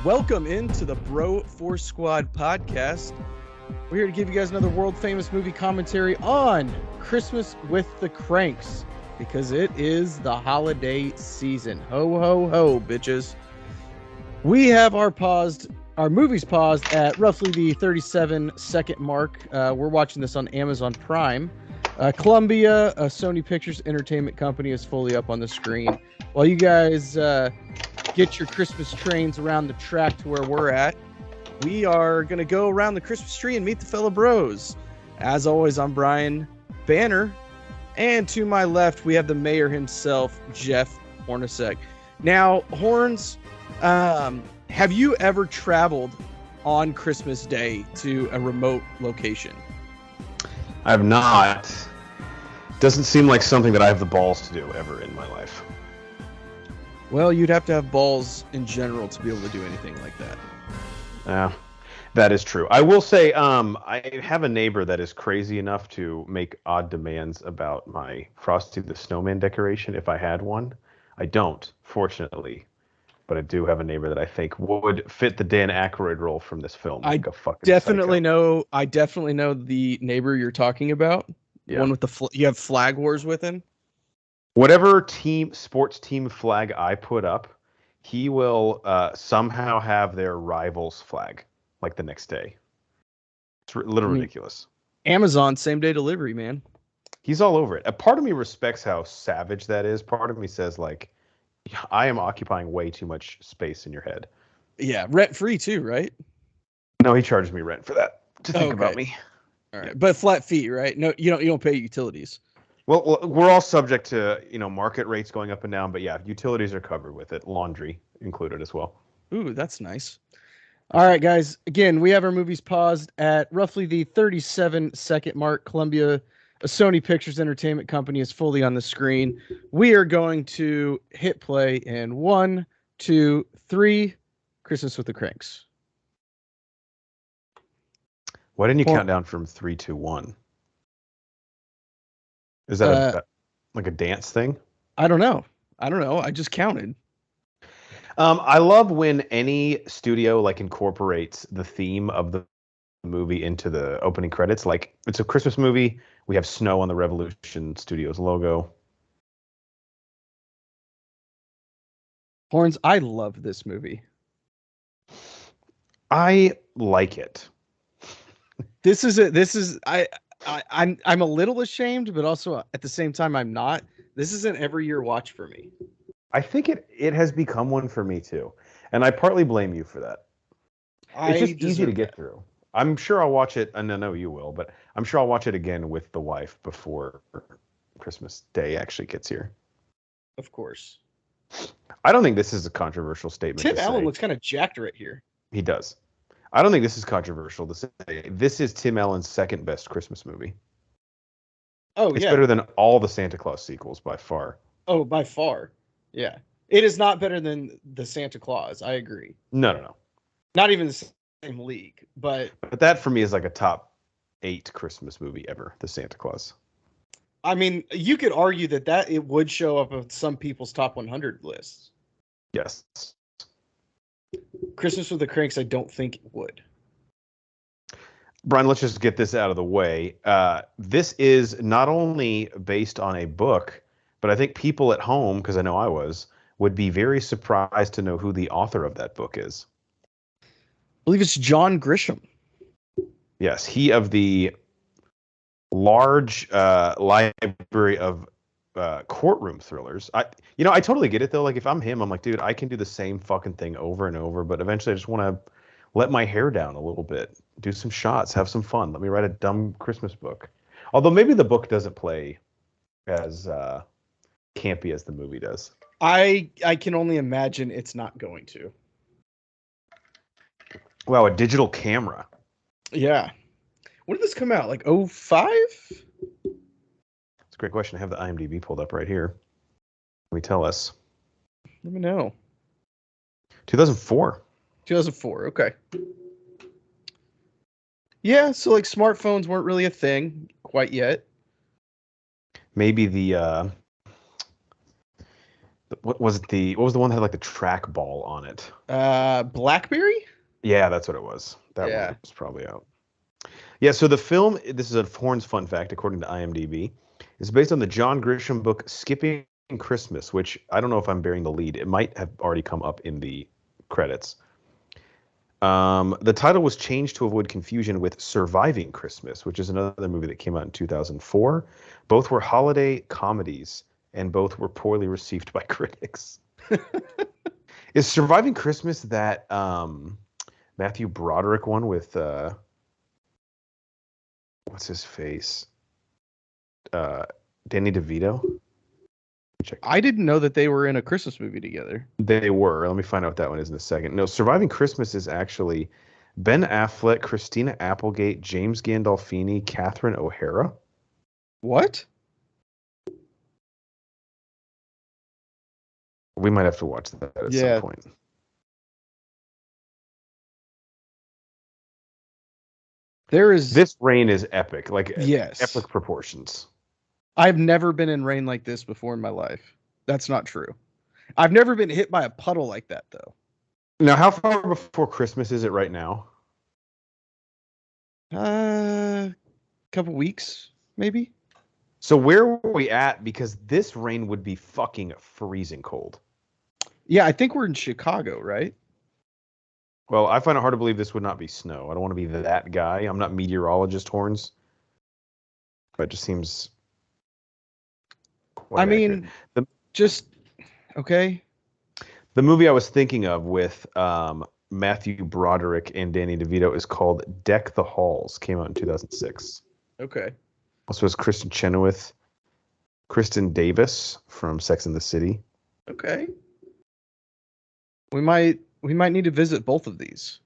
Welcome into the Bro Force Squad podcast. We're here to give you guys another world famous movie commentary on Christmas with the Kranks because it is the holiday season. Ho, ho, ho, bitches. We have our movies paused at roughly the 37-second mark. We're watching this on Amazon Prime. Columbia, a Sony Pictures Entertainment company, is fully up on the screen. While you guys get your Christmas trains around the track to where we're at, we are going to go around the Christmas tree and meet the fellow bros. As always, I'm Brian Banner. And to my left, we have the mayor himself, Jeff Hornacek. Now, Horns, have you ever traveled on Christmas Day to a remote location? I have not. Doesn't seem like something that I have the balls to do ever in my life. Well, you'd have to have balls in general to be able to do anything like that. Yeah, that is true. I will say, I have a neighbor that is crazy enough to make odd demands about my Frosty the Snowman decoration if I had one. I don't, fortunately. But I do have a neighbor that I think would fit the Dan Aykroyd role from this film. I definitely know the neighbor you're talking about. The one with the you have flag wars with him. Whatever sports team flag I put up, he will somehow have their rival's flag like the next day. It's a little ridiculous. Amazon same day delivery, man. He's all over it. A part of me respects how savage that is. Part of me says like, I am occupying way too much space in your head. Yeah, rent free too, right? No, he charges me rent for that to think about me. All right, but flat fee, right? No, you don't pay utilities. Well, we're all subject to market rates going up and down, but yeah, utilities are covered with it. Laundry included as well. Ooh, that's nice. All right, guys. Again, we have our movies paused at roughly the 37-second mark. Columbia, a Sony Pictures Entertainment company, is fully on the screen. We are going to hit play in 1, 2, 3. Christmas with the Kranks. Why didn't you count down from 3, 2, 1? Is that like a dance thing? I don't know. I just counted. I love when any studio like incorporates the theme of the movie into the opening credits. Like it's a Christmas movie. We have snow on the Revolution Studios logo. Horns, I love this movie. I like it. I'm a little ashamed, but also at the same time I'm not. This is an every year watch for me. I think it has become one for me too, and I partly blame you for that. It's just easy to get through. I'm sure I'll watch it, and I know you will, but I'm sure I'll watch it again with the wife before Christmas Day actually gets here. Of course. I don't think this is a controversial statement. Tim Allen looks kind of jacked right here. He does. I don't think this is controversial to say. This is Tim Allen's second best Christmas movie. Oh, it's better than all the Santa Claus sequels by far. Oh, by far. Yeah. It is not better than the Santa Claus. I agree. No. Not even the same league, but that for me is like a top 8 Christmas movie ever, the Santa Claus. I mean, you could argue that it would show up on some people's top 100 lists. Yes. Christmas with the Kranks, I don't think it would. Brian, let's just get this out of the way. This is not only based on a book, but I think people at home, because I know I would be very surprised to know who the author of that book is. I believe it's John Grisham. Yes, he of the large library of courtroom thrillers. I totally get it though. Like if I'm him, I'm like, dude, I can do the same fucking thing over and over, but eventually I just want to let my hair down a little bit, do some shots, have some fun. Let me write a dumb Christmas book. Although maybe the book doesn't play as campy as the movie does. I can only imagine it's not going to. Wow, a digital camera. Yeah. When did this come out? Like 05? It's a great question. I have the IMDb pulled up right here. Let me tell us. Let me know. 2004. 2004. Okay. Yeah, so like smartphones weren't really a thing quite yet. Maybe the What was it? What was the one that had like the trackball on it? Blackberry? Yeah, that's what it was. That one Yeah. was probably out. Yeah, so the film, this is a Horns fun fact, according to IMDb, is based on the John Grisham book Skipping Christmas, which I don't know if I'm bearing the lead. It might have already come up in the credits. The title was changed to avoid confusion with Surviving Christmas, which is another movie that came out in 2004. Both were holiday comedies, and both were poorly received by critics. Is Surviving Christmas that Matthew Broderick one with what's his face? Danny DeVito? Check. I didn't know that they were in a Christmas movie together. They were. Let me find out what that one is in a second. No, Surviving Christmas is actually Ben Affleck, Christina Applegate, James Gandolfini, Catherine O'Hara. What? We might have to watch that at some point. This rain is epic, like epic proportions. I've never been in rain like this before in my life. That's not true. I've never been hit by a puddle like that, though. Now, how far before Christmas is it right now? Couple weeks, maybe. So where were we at? Because this rain would be fucking freezing cold. Yeah, I think we're in Chicago, right? Well, I find it hard to believe this would not be snow. I don't want to be that guy. I'm not meteorologist Horns. But it just seems... I mean, okay. The movie I was thinking of with Matthew Broderick and Danny DeVito is called Deck the Halls. Came out in 2006. Okay. Also has Kristen Chenoweth, Kristen Davis from Sex and the City. Okay. We might need to visit both of these.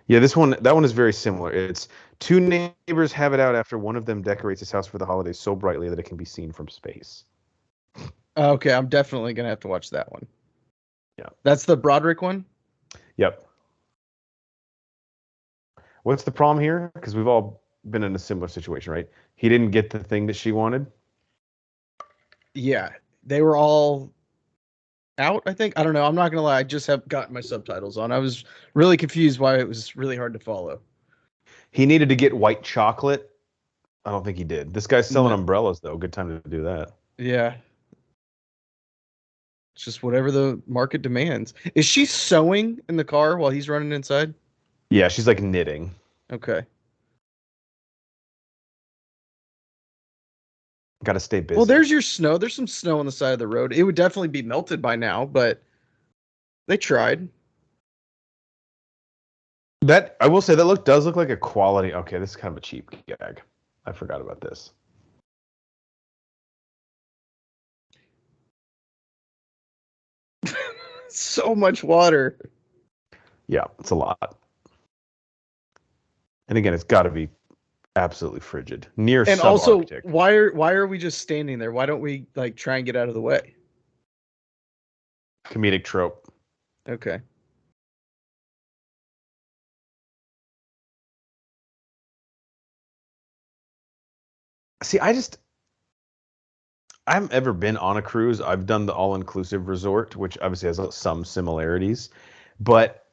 Yeah, that one is very similar. It's two neighbors have it out after one of them decorates his house for the holidays so brightly that it can be seen from space. Okay, I'm definitely gonna have to watch that one. Yeah. That's the Broderick one? Yep. What's the problem here? Because we've all been in a similar situation, right? He didn't get the thing that she wanted. Yeah. They were all out, I think. I don't know. I'm not gonna lie. I just have gotten my subtitles on. I was really confused why it was really hard to follow. He needed to get white chocolate. I don't think he did. This guy's selling umbrellas, though. Good time to do that. Yeah. It's just whatever the market demands. Is she sewing in the car while he's running inside? Yeah, she's like knitting. Okay. Got to stay busy. Well, there's your snow. There's some snow on the side of the road. It would definitely be melted by now, but they tried. That I will say that does look like a quality. Okay, this is kind of a cheap gag. I forgot about this. So much water. Yeah, it's a lot. And again, it's got to be absolutely frigid. Near and also, subarctic. why are we just standing there? Why don't we like try and get out of the way? Comedic trope. Okay. See, I haven't ever been on a cruise. I've done the all-inclusive resort, which obviously has some similarities, but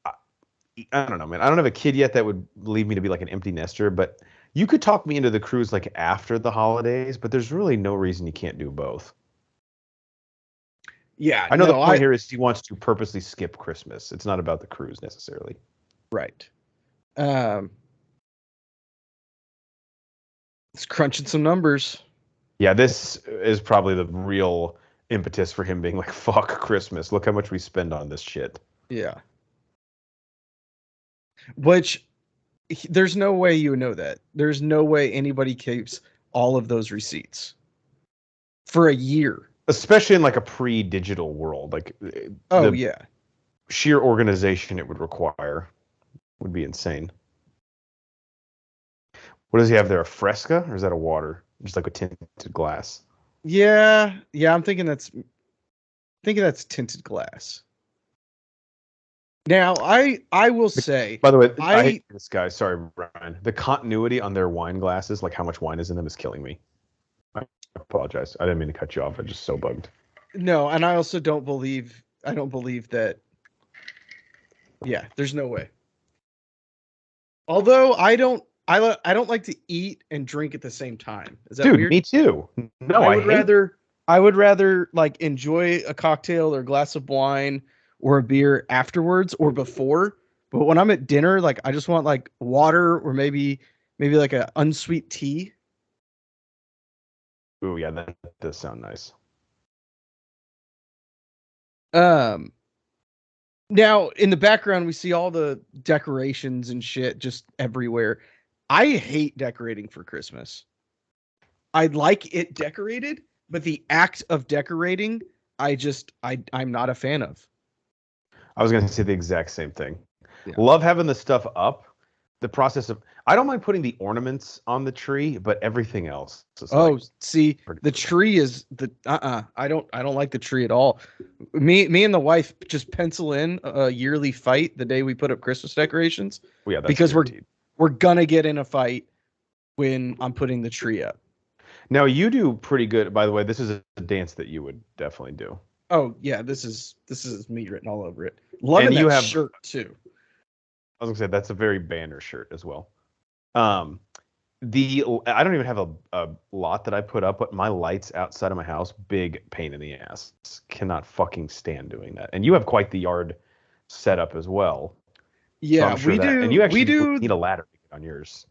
I don't know, man. I don't have a kid yet that would leave me to be like an empty nester, but you could talk me into the cruise like after the holidays, but there's really no reason you can't do both. Yeah, I know the point here is he wants to purposely skip Christmas. It's not about the cruise necessarily. Right. It's crunching some numbers. Yeah, this is probably the real impetus for him being like, fuck Christmas. Look how much we spend on this shit. Yeah. Which, there's no way you know that. There's no way anybody keeps all of those receipts for a year. Especially in like a pre-digital world. Like, yeah. Sheer organization it would require would be insane. What does he have there? A Fresca, or is that a water? Just like a tinted glass. Yeah, I'm thinking that's tinted glass. Now, I will say. By the way, I hate this guy. Sorry, Brian. The continuity on their wine glasses, like how much wine is in them, is killing me. I apologize. I didn't mean to cut you off. I'm just so bugged. No, and I also don't believe. I don't believe that. Yeah, there's no way. Although I don't like to eat and drink at the same time. Is that Dude, weird? me too. No, I I would hate. rather I would rather like enjoy a cocktail or a glass of wine or a beer afterwards or before. But when I'm at dinner, like I just want like water or maybe like a unsweet tea. Ooh, yeah, that does sound nice. Um Now in the background we see all the decorations and shit just everywhere. I hate decorating for Christmas. I like it decorated, but the act of decorating, I'm not a fan of. I was gonna say the exact same thing. Yeah. Love having the stuff up. The process of I don't mind putting the ornaments on the tree, but everything else is like Oh, see, pretty the brutal. tree is the I don't like the tree at all. Me and the wife just pencil in a yearly fight the day we put up Christmas decorations Well, yeah, that's because guaranteed. we're gonna get in a fight when I'm putting the tree up. Now you do pretty good. By the way, this is a dance that you would definitely do, Oh yeah, this is me written all over it. Loving and you that have. shirt too. I was gonna say that's a very banner shirt as well. Um, the I don't even have a lot that I put up, but my lights outside of my house, big pain in the ass. Cannot fucking stand doing that. And you have quite the yard set up as well, so Yeah, I'm sure that. And you we actually do. need a ladder to get on yours.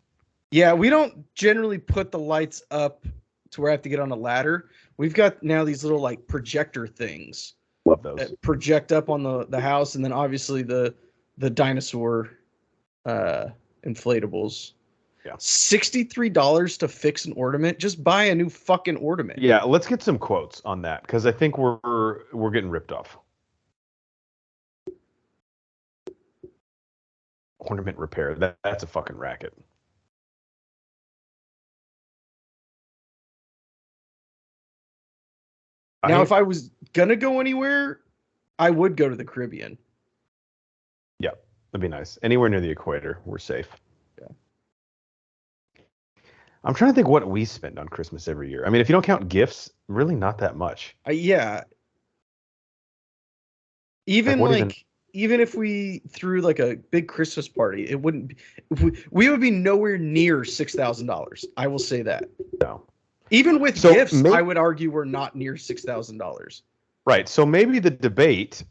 Yeah, we don't generally put the lights up to where I have to get on a ladder. We've got now these little like projector things Love those. that project up on the house, and then obviously the dinosaur uh inflatables. Yeah. $63 to fix an ornament. Just buy a new fucking ornament. Yeah, let's get some quotes on that because I think we're getting ripped off. Ornament repair. That's a fucking racket. Now, I if I was gonna go anywhere, I would go to the Caribbean. Yeah, that'd be nice. Anywhere near the equator, we're safe. Yeah. I'm trying to think what we spend on Christmas every year. I mean, if you don't count gifts, really not that much. Yeah, Like even what even? like even if we threw like a big Christmas party, it wouldn't be, we would be nowhere near $6,000. I will say that. No. Even with So gifts, I maybe would argue we're not near $6,000. right. So maybe the debate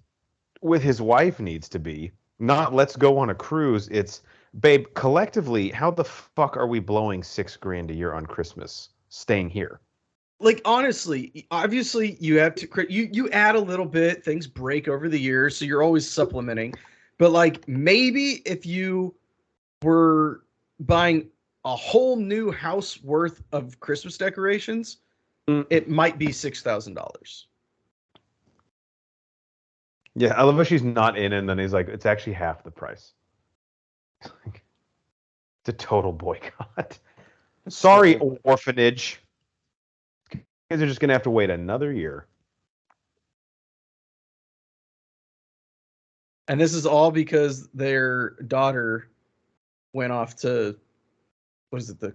with his wife needs to be not let's go on a cruise. It's babe, collectively, how the fuck are we blowing $6,000 a year on Christmas staying here? Like honestly, obviously you have to you add a little bit, things break over the years, so you're always supplementing. But like maybe if you were buying a whole new house worth of Christmas decorations, Mm. it might be $6,000. Yeah, I love how she's not in, and then he's like, it's actually half the price. It's a total boycott. Sorry, orphanage. You guys are just gonna have to wait another year. And this is all because their daughter went off to what is it, the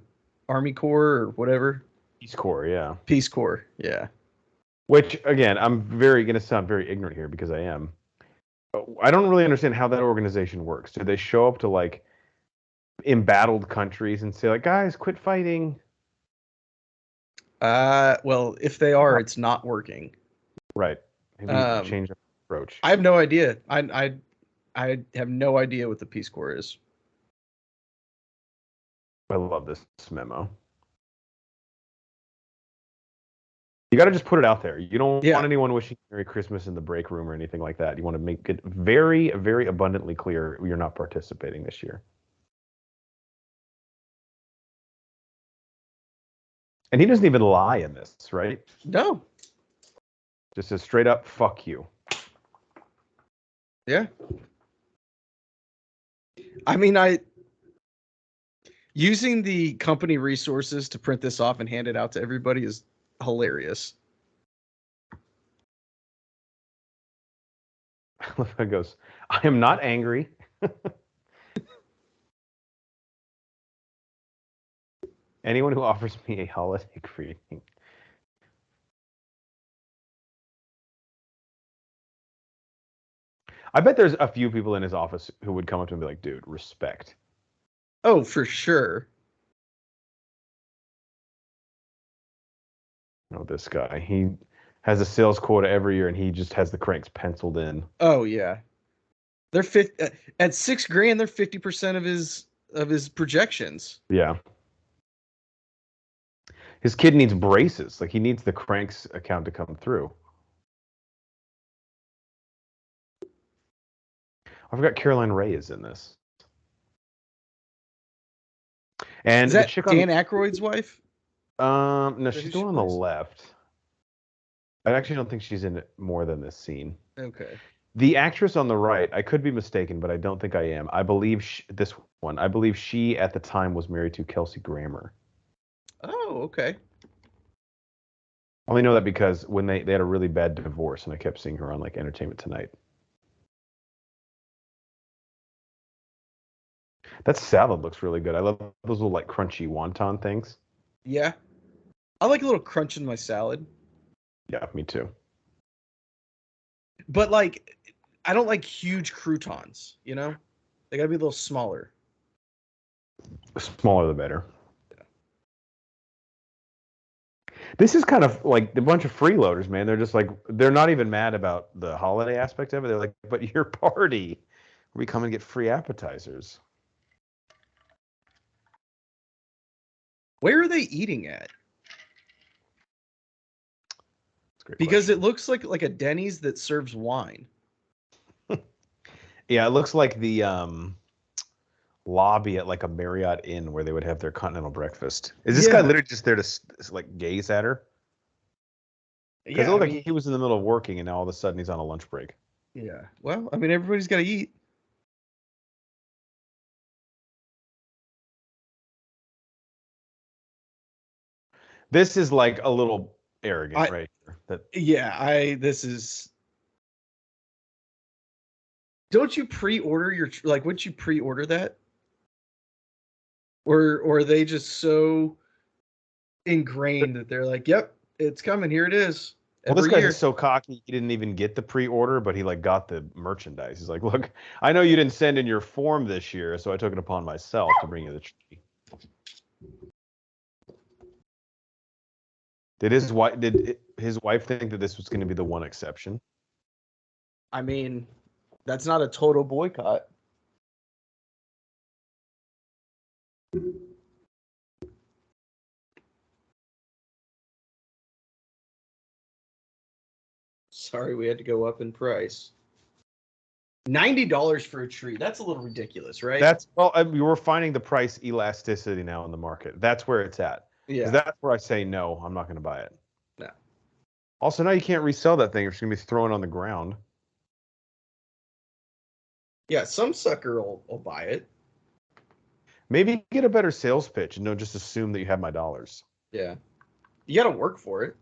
Army Corps or whatever? Peace Corps, yeah. Peace Corps. Yeah. Which again, I'm very gonna sound very ignorant here because I am. I don't really understand how that organization works. Do they show up to like embattled countries and say like, guys, quit fighting? Well, if they are, How? it's not working. Right. Maybe Um, change the approach. I have no idea. I have no idea what the Peace Corps is. I love this memo. You got to just put it out there. You don't want Yeah. anyone wishing Merry Christmas in the break room or anything like that. You want to make it very, very abundantly clear you're not participating this year. And he doesn't even lie in this, right? No. Just a straight up fuck you. Yeah. I mean, I using the company resources to print this off and hand it out to everybody is hilarious. It goes, I am not angry. Anyone who offers me a holiday greeting. I bet there's a few people in his office who would come up to him and be like, dude, respect. Oh, for sure. Oh, this guy. He has a sales quota every year and he just has the cranks penciled in. Oh yeah. They're at $6,000. They're 50% of his projections. Yeah. His kid needs braces. Like he needs the cranks account to come through. I forgot Caroline Ray is in this. And Is the that chick Dan Aykroyd's wife? no, Is that who she's the she one on the plays? left. I actually don't think she's in it more than this scene. Okay. The actress on the right, I could be mistaken, but I don't think I am. I believe this one. I believe she at the time was married to Kelsey Grammer. Oh, okay. I only know that because when they had a really bad divorce, and I kept seeing her on like Entertainment Tonight. That salad looks really good. I love those little like crunchy wonton things. Yeah. I like a little crunch in my salad. Yeah, me too. But like I don't like huge croutons, you know? They gotta be a little smaller. The smaller the better. This is kind of like a bunch of freeloaders, man. They're just like they're not even mad about the holiday aspect of it. They're like, but your party, we come and get free appetizers. Where are they eating at? That's a great Because question. it looks like a Denny's that serves wine. Yeah, it looks like the lobby at like a Marriott Inn where they would have their continental breakfast. Is this guy Yeah. literally just there to like gaze at her? Because it Yeah, I looked mean, like he was in the middle of working and now all of a sudden he's on a lunch break. yeah. Well, I mean, everybody's got to eat. This is like a little arrogant, I right? That yeah, I this is. Don't you pre-order your like? Wouldn't you pre-order that? Or are they just so ingrained that they're like, "Yep, it's coming. Here it is well, this every guy's just year." so cocky. He didn't even get the pre-order, but he like got the merchandise. He's like, "Look, I know you didn't send in your form this year, so I took it upon myself to bring you the tree." Did his wife think that this was going to be the one exception? I mean, that's not a total boycott. Sorry, we had to go up in price. $90 for a tree. That's a little ridiculous, right? That's well, we're finding the price elasticity now in the market. That's where it's at. Because Yeah. that's where I say no, I'm not going to buy it. No. Also, now you can't resell that thing. It's going to be thrown on the ground. Yeah, some sucker will buy it. Maybe get a better sales pitch and don't just assume that you have my dollars. Yeah. You got to work for it.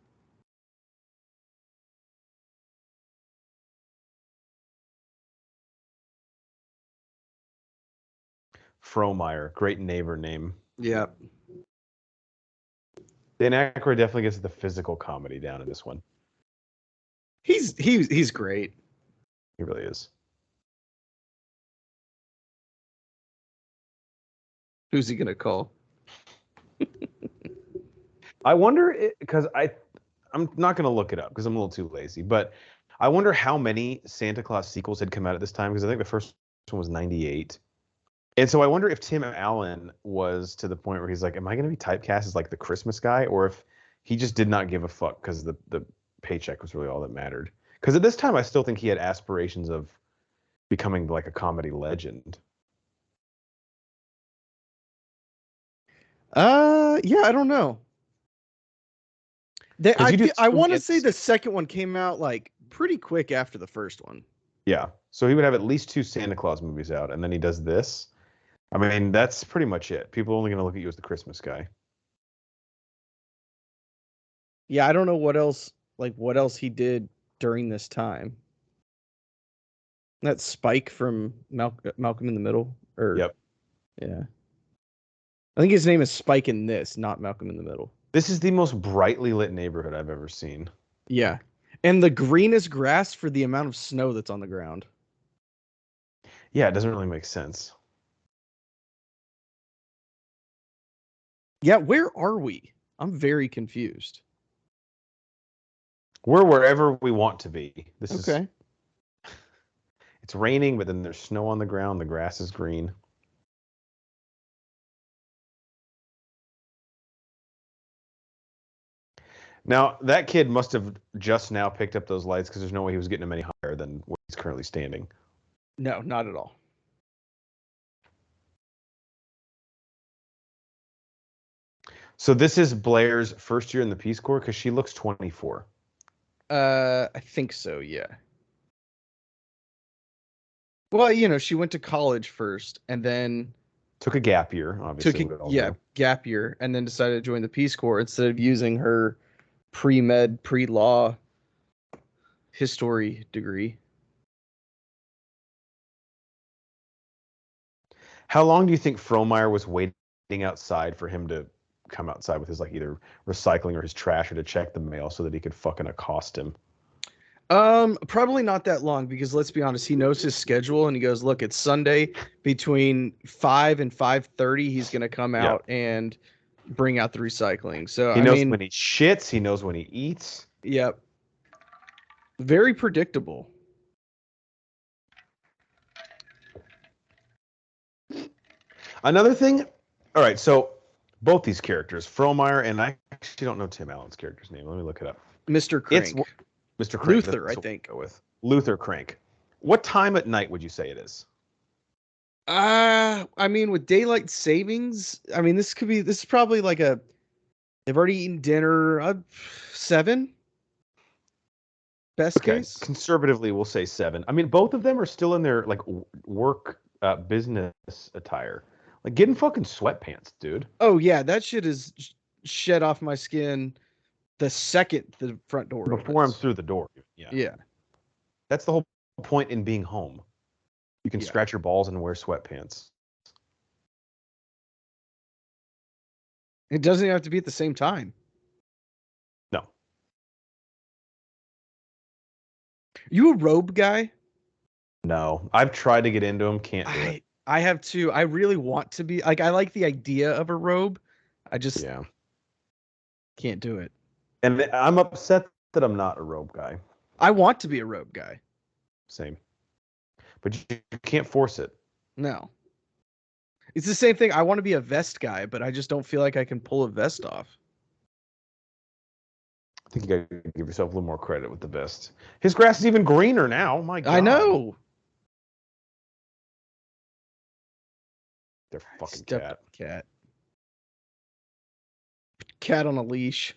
Fromeyer, great neighbor name. Yeah. Dan Aykroyd definitely gets the physical comedy down in this one. He's great. He really is. Who's he gonna call? I wonder because I'm not going to look it up because I'm a little too lazy, but I wonder how many Santa Claus sequels had come out at this time because I think the first one was 98. And so I wonder if Tim Allen was to the point where he's like, am I going to be typecast as like the Christmas guy, or if he just did not give a fuck because the paycheck was really all that mattered. Because at this time, I still think he had aspirations of becoming like a comedy legend. Yeah, I don't know. I want to say the second one came out like pretty quick after the first one. Yeah. So he would have at least 2 Santa Claus movies out, and then he does this. I mean, that's pretty much it. People are only going to look at you as the Christmas guy. Yeah, I don't know what else he did during this time. That Spike from Malcolm in the Middle, or Yep. yeah, I think his name is Spike in this, not Malcolm in the Middle. This is the most brightly lit neighborhood I've ever seen. Yeah, and the greenest grass for the amount of snow that's on the ground. Yeah, it doesn't really make sense. Yeah, where are we? I'm very confused. We're wherever we want to be. Okay. It's raining, but then there's snow on the ground. The grass is green. Now, that kid must have just now picked up those lights because there's no way he was getting them any higher than where he's currently standing. No, not at all. So this is Blair's first year in the Peace Corps because she looks 24. I think so, yeah. Well, she went to college first and then Took a gap year, obviously. gap year, and then decided to join the Peace Corps instead of using her pre-med, pre-law history degree. How long do you think Frohmeyer was waiting outside for him to come outside with his either recycling or his trash or to check the mail so that he could fucking accost him? Probably not that long because let's be honest, he knows his schedule and he goes, look, it's Sunday between 5 and 5:30. He's gonna come out and bring out the recycling. So he knows when he shits, he knows when he eats. Yep. Very predictable. Another thing, all right, so both these characters, Frohmeyer, and I actually don't know Tim Allen's character's name. Let me look it up. Mr. Crank. Mr. Crank. Luther, I think. Go with Luther Crank. What time at night would you say it is? With daylight savings, this is probably they've already eaten dinner, 7. Best case. Conservatively, we'll say 7. Both of them are still in their work business attire. Get in fucking sweatpants, dude. Oh yeah, that shit is shed off my skin the second the front door before opens. I'm through the door. Yeah. That's the whole point in being home. You can scratch your balls and wear sweatpants. It doesn't have to be at the same time. No. You a robe guy? No. I've tried to get into them. Can't do it. I have too. I really want to be. I like the idea of a robe. I just can't do it. And I'm upset that I'm not a robe guy. I want to be a robe guy. Same. But you can't force it. No. It's the same thing. I want to be a vest guy, but I just don't feel like I can pull a vest off. I think you got to give yourself a little more credit with the vest. His grass is even greener now. My God. I know. They're fucking cat. Cat on a leash.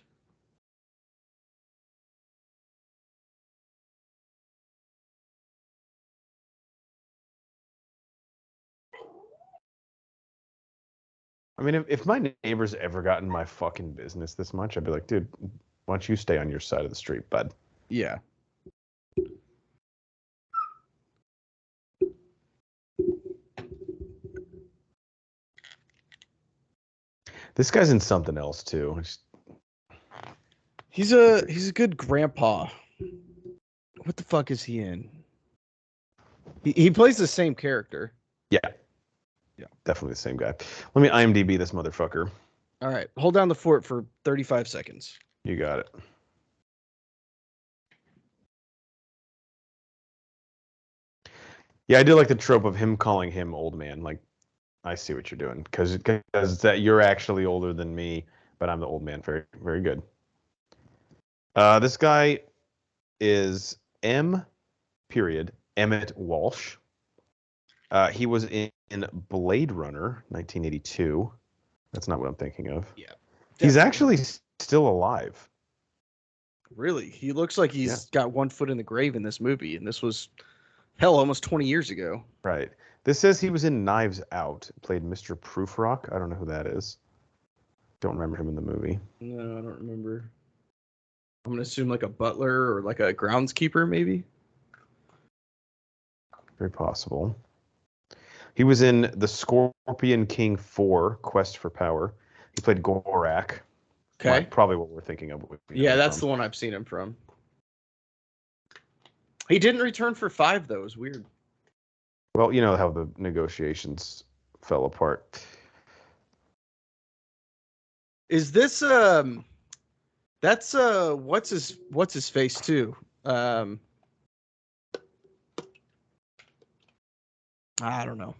If my neighbors ever got in my fucking business this much, I'd be like, dude, why don't you stay on your side of the street, bud? Yeah. This guy's in something else too. He's a good grandpa. What the fuck is he in? He plays the same character. Yeah. Definitely the same guy. Let me IMDb this motherfucker. All right. Hold down the fort for 35 seconds. You got it. Yeah, I do like the trope of him calling him old man. I see what you're doing because that you're actually older than me, but I'm the old man. Very, very good. This guy is Emmett Walsh. He was in Blade Runner 1982. That's not what I'm thinking of. Yeah. He's actually still alive. Really? He looks like he's got one foot in the grave in this movie, and this was almost 20 years ago. Right. This says he was in Knives Out, played Mr. Prufrock. I don't know who that is. Don't remember him in the movie. No, I don't remember. I'm going to assume like a butler or like a groundskeeper, maybe? Very possible. He was in The Scorpion King 4, Quest for Power. He played Gorak. Okay. Probably what we're thinking of. Yeah, that's the one I've seen him from. He didn't return for 5, though. It was weird. Well, you know how the negotiations fell apart. Is this that's what's his face too? I don't know.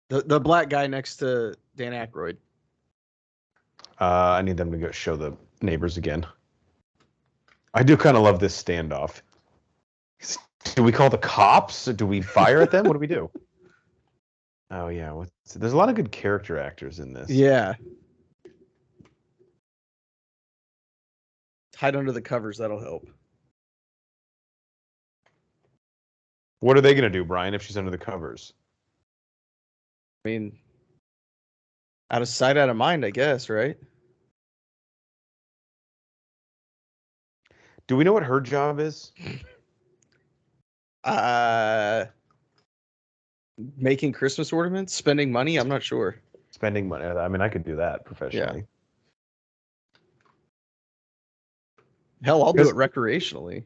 The black guy next to Dan Aykroyd. I need them to go show the neighbors again. I do kind of love this standoff. Do we call the cops? Or do we fire at them? What do we do? Oh yeah, there's a lot of good character actors in this. Yeah. Hide under the covers, that'll help. What are they gonna do, Brian, if she's under the covers? I mean, out of sight, out of mind, I guess, right? Do we know what her job is? Making Christmas ornaments, spending money. I'm not sure. Spending money. I mean, I could do that professionally. Yeah. Hell, I'll do it recreationally.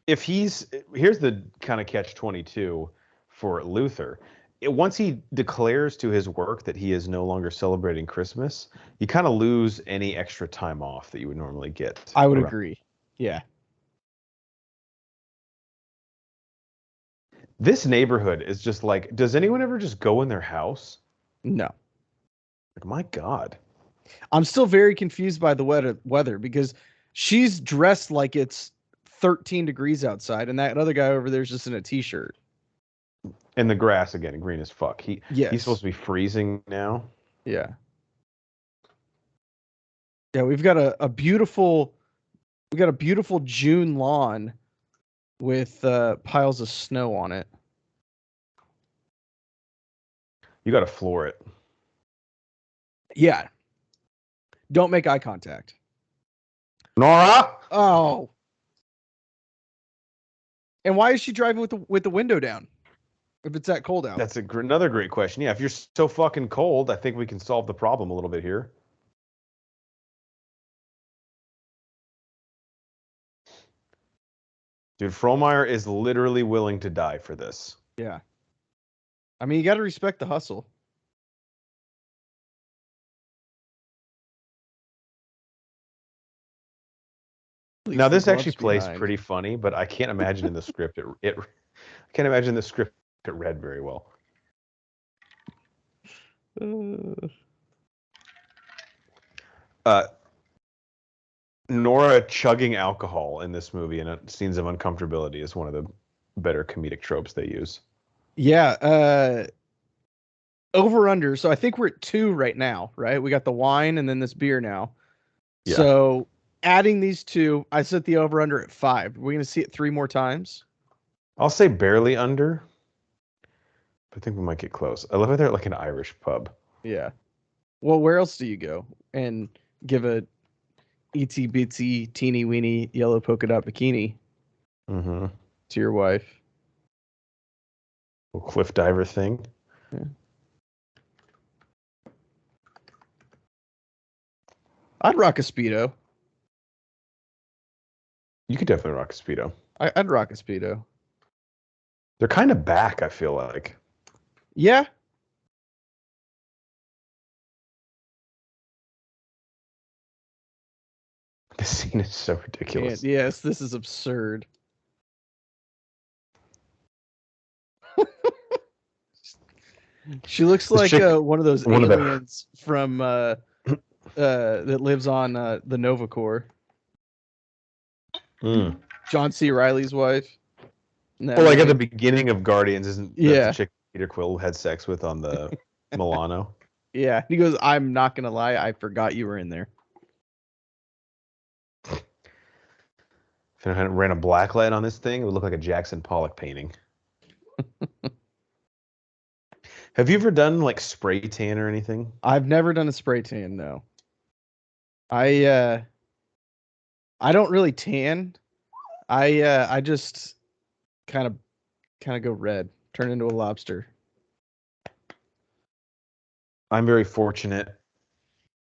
If here's the kind of catch-22 for Luther. Once he declares to his work that he is no longer celebrating Christmas, you kind of lose any extra time off that you would normally get. I would agree. Yeah. This neighborhood is just like, does anyone ever just go in their house? No. Like, my God. I'm still very confused by the weather because she's dressed like it's 13 degrees outside, and that other guy over there is just in a t-shirt. And the grass again, green as fuck. He's supposed to be freezing now. Yeah. Yeah, we've got a beautiful June lawn with piles of snow on it. You got to floor it. Yeah. Don't make eye contact. Nora? Oh. And why is she driving with the window down? If it's that cold out. That's another great question. Yeah, if you're so fucking cold, I think we can solve the problem a little bit here. Dude, Frohmeyer is literally willing to die for this. Yeah. I mean, you got to respect the hustle. Now, this actually plays pretty funny, but I can't imagine in the script I can't imagine the script it read very well. Nora chugging alcohol in this movie and scenes of uncomfortability is one of the better comedic tropes they use. Yeah. Over under. So I think we're at 2 right now, right? We got the wine and then this beer now. Yeah. So adding these 2, I set the over under at 5. We're going to see it 3 more times. I'll say barely under. I think we might get close. I love it. They're at like an Irish pub. Yeah. Well, where else do you go and give a itsy bitsy teeny weeny yellow polka dot bikini to your wife? Little cliff diver thing. Yeah. I'd rock a Speedo. You could definitely rock a Speedo. I'd rock a Speedo. They're kind of back, I feel like. Yeah. This scene is so ridiculous. Yes, this is absurd. She looks like one of those aliens from that lives on the Nova Corps. John C. Reilly's wife. Well, like at the beginning of Guardians, isn't that the chick Peter Quill had sex with on the Milano? Yeah. He goes, I'm not going to lie. I forgot you were in there. If I ran a black light on this thing, it would look like a Jackson Pollock painting. Have you ever done like spray tan or anything? I've never done a spray tan, no. I don't really tan. I just kind of go red, turn into a lobster. I'm very fortunate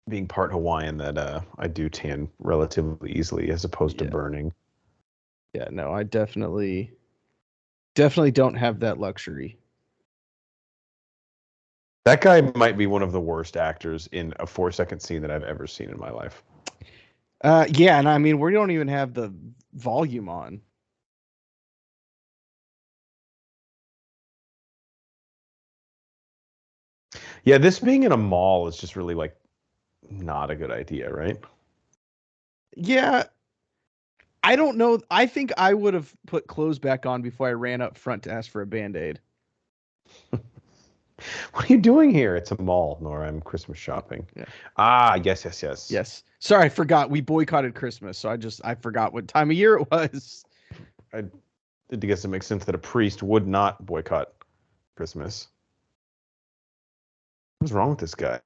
being part Hawaiian that I do tan relatively easily as opposed to burning. Yeah, no, I definitely don't have that luxury. That guy might be one of the worst actors in a 4-second scene that I've ever seen in my life. Yeah, and I mean we don't even have the volume on. Yeah, this being in a mall is just really like not a good idea, right? Yeah, I don't know. I think I would have put clothes back on before I ran up front to ask for a Band-Aid. What are you doing here? It's a mall, Nora. I'm Christmas shopping. Yeah. Ah, yes. Yes. Sorry, I forgot. We boycotted Christmas, so I forgot what time of year it was. I guess it makes sense that a priest would not boycott Christmas. What's wrong with this guy?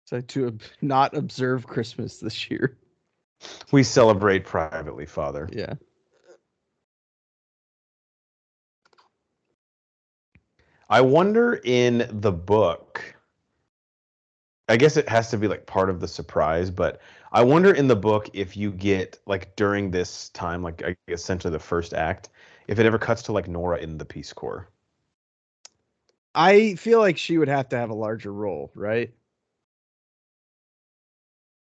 So to not observe Christmas this year. We celebrate privately, Father. Yeah. I wonder in the book, I guess it has to be like part of the surprise, but I wonder in the book if you get like during this time, like I guess essentially the first act, if it ever cuts to like Nora in the Peace Corps. I feel like she would have to have a larger role, right?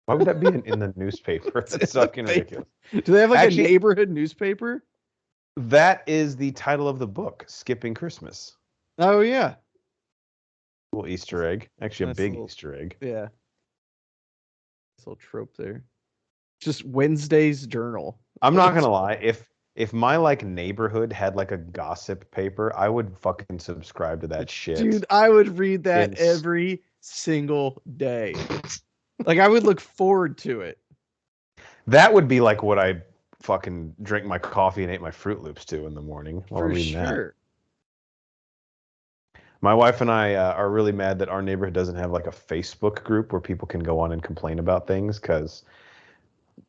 Why would that be in the newspaper? That's fucking ridiculous. Do they have like Actually, a neighborhood newspaper? That is the title of the book, Skipping Christmas. Oh yeah. Little Easter egg. Actually, a big Easter egg. Yeah. This little trope there. Just Wednesday's journal. I'm not gonna lie. If my like neighborhood had like a gossip paper, I would fucking subscribe to that shit. Dude, I would read that every single day. Like I would look forward to it. That would be like what I fucking drink my coffee and ate my Fruit Loops to in the morning while reading that. My wife and I are really mad that our neighborhood doesn't have like a Facebook group where people can go on and complain about things, because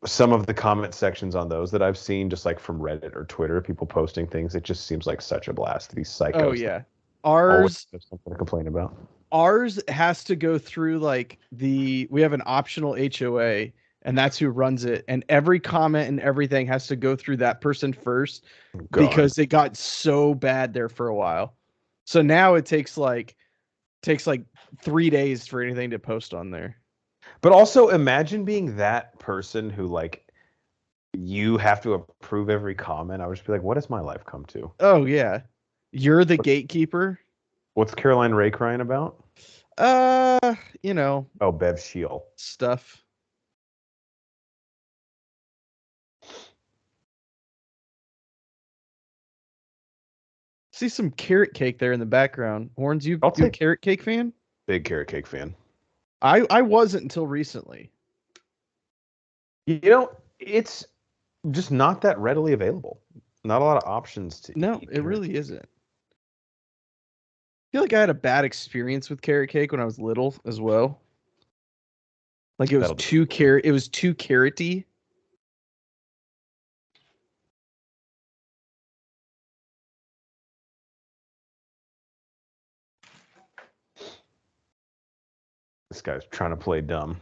some of the comment sections on those that I've seen, just like from Reddit or Twitter, people posting things, it just seems like such a blast. These psychos. Oh yeah, ours have something to complain about. Ours has to go through like we have an optional HOA, and that's who runs it, and every comment and everything has to go through that person first. Because it got so bad there for a while. So now it takes like 3 days for anything to post on there. But also imagine being that person who like you have to approve every comment. I would just be like, what has my life come to? Oh yeah. You're the gatekeeper. What's Caroline Ray crying about? You know. Oh, Bev Shield stuff. See some carrot cake there in the background. Horns, you a carrot cake fan? Big carrot cake fan. I wasn't until recently. You know, it's just not that readily available. Not a lot of options to No, it really isn't. I feel like I had a bad experience with carrot cake when I was little as well. Like it was too carroty. This guy's trying to play dumb.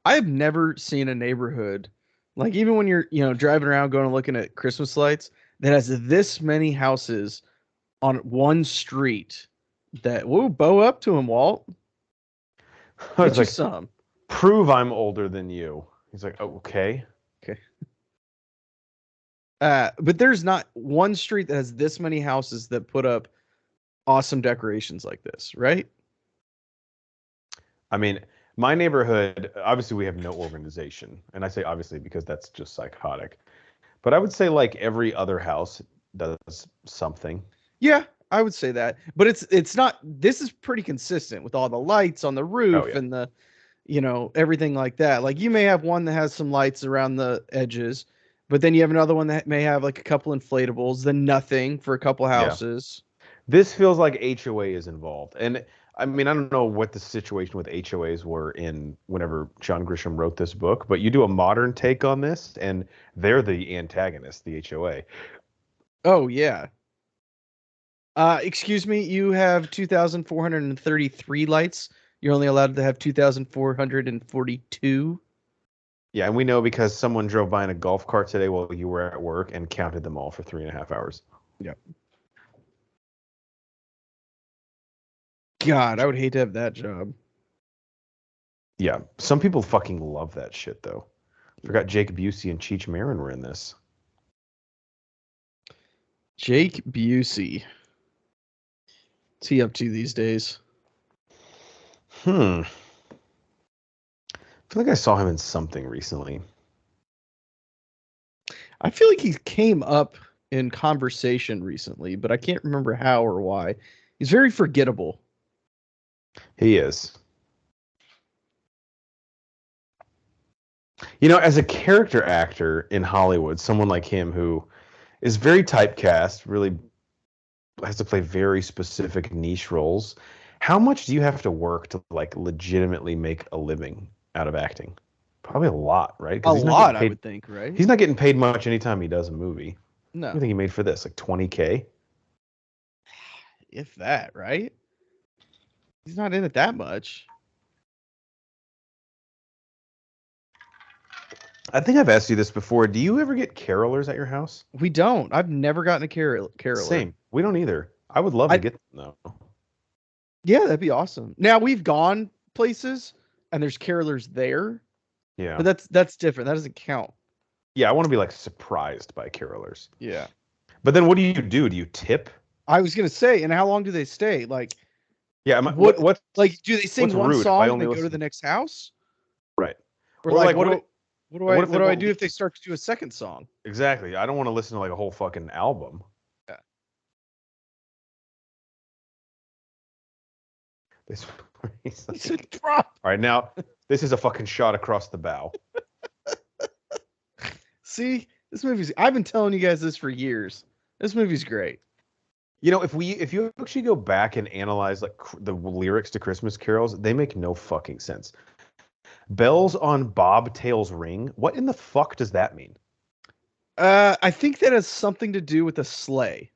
I have never seen a neighborhood, like even when you're, driving around going and looking at Christmas lights, that has this many houses on one street. That bow up to him, Walt. Get you some. Prove I'm older than you. He's like, oh, okay. But there's not one street that has this many houses that put up awesome decorations like this, right? I mean, my neighborhood, obviously we have no organization. And I say obviously because that's just psychotic. But I would say like every other house does something. Yeah, I would say that. But it's not, this is pretty consistent with all the lights on the roof and the, everything like that. Like you may have one that has some lights around the edges, but then you have another one that may have like a couple inflatables, then nothing for a couple houses. Yeah. This feels like HOA is involved. And I mean, I don't know what the situation with HOAs were in whenever John Grisham wrote this book, but you do a modern take on this and they're the antagonist, the HOA. Oh, yeah. Excuse me, you have 2,433 lights. You're only allowed to have 2,442. Yeah, and we know because someone drove by in a golf cart today while you were at work and counted them all for 3.5 hours. Yep. God, I would hate to have that job. Yeah, some people fucking love that shit though. Forgot Jake Busey and Cheech Marin were in this. Jake Busey. What's he up to these days? I feel like I saw him in something recently. I feel like he came up in conversation recently, but I can't remember how or why. He's very forgettable. He is. You know, as a character actor in Hollywood, someone like him who is very typecast, really has to play very specific niche roles. How much do you have to work to like legitimately make a living out of acting? Probably a lot, right? A Because lot, I would think, right? he's not getting paid much anytime he does a movie. What do No, you think he made for this? Like 20K? if that, right? He's not in it that much. I think I've asked you this before. Do you ever get carolers at your house? We don't. I've never gotten a caroler. Same. We don't either. I would love to get them though. Yeah, that'd be awesome. Now we've gone places and there's carolers there, Yeah. but that's different. That doesn't count. Yeah, I want to be like surprised by carolers. Yeah. But then what do you do? Do you tip? I was gonna say, and how long do they stay? Like, Yeah, what like do they sing what's one rude if song I and only then go to listen- the next house? Right. Or Or like like, what what if do they I won't do if they listen? start to do a second song? Exactly. I don't want to listen to like a whole fucking album. Yeah. This he's He like, said drop. all right, now this is a fucking shot across the bow. See, this movie's I've been telling you guys this for years. This movie's great. You know, if you actually go back and analyze like the lyrics to Christmas carols, they make no fucking sense. Bells on bobtail's ring. What in the fuck does that mean? I think that has something to do with a sleigh.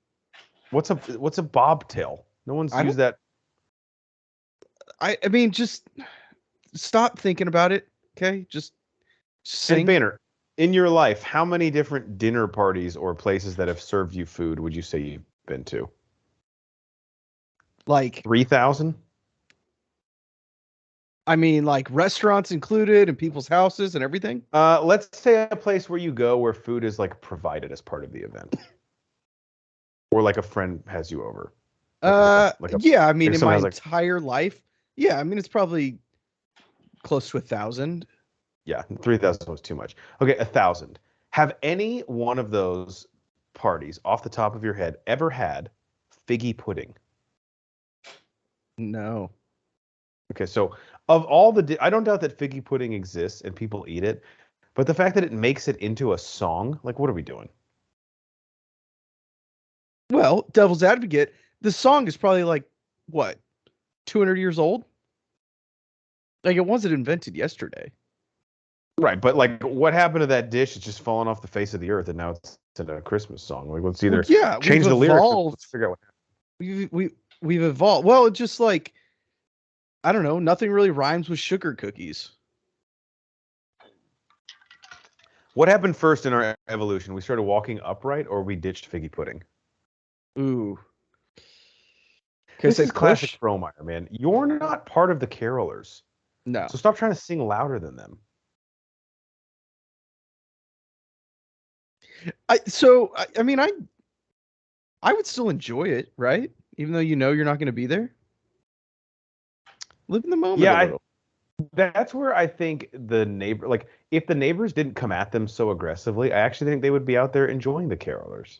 What's a bobtail? No one's I used don't that. I mean just stop thinking about it, okay? Just And sing. Banner, in your life, how many different dinner parties or places that have served you food would you say you've been to? Like 3,000? I mean like restaurants included and people's houses and everything. Let's say a place where you go where food is like provided as part of the event, or like a friend has you over. Yeah, I mean like in someone my has like entire life. Yeah, I mean it's probably close to 1,000. yeah, 3,000 was too much. Okay, 1,000. Have any one of those parties off the top of your head ever had figgy pudding? No. Okay, so of all the, I don't doubt that figgy pudding exists and people eat it, but the fact that it makes it into a song, like, what are we doing? Well, devil's advocate, the song is probably like what, 200 years old? Like it wasn't invented yesterday. Right, but like, what happened to that dish? It's just fallen off the face of the earth, and now it's in a Christmas song. Like, let's either Yeah, change we've the lyrics, or evolved. let's figure out what happened. We've evolved. Well, it's just like I don't know, nothing really rhymes with sugar cookies. What happened first in our evolution? We started walking upright, or we ditched figgy pudding? Ooh. This is classic Frohmeyer, man. You're not part of the carolers, No. so stop trying to sing louder than them. I mean I would still enjoy it, right? Even though you know you're not going to be there. Live in the moment a little. That's where I think the neighbor, like, if the neighbors didn't come at them so aggressively, I actually think they would be out there enjoying the carolers.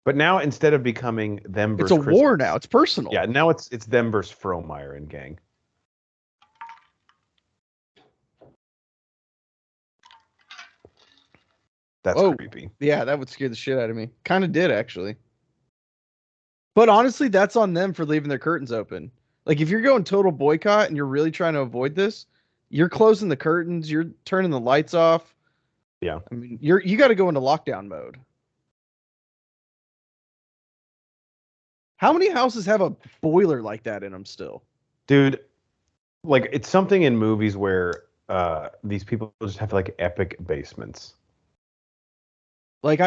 But now, instead of becoming them It's a versus war Christmas, now. It's personal. yeah, now it's them versus Frohmeyer and gang. That's creepy. Yeah, that would scare the shit out of me. Kind of did actually. But honestly, that's on them for leaving their curtains open. Like if you're going total boycott and you're really trying to avoid this, you're closing the curtains, you're turning the lights off. Yeah. I mean, you got to go into lockdown mode. How many houses have a boiler like that in them still? Dude, like it's something in movies where these people just have like epic basements. Like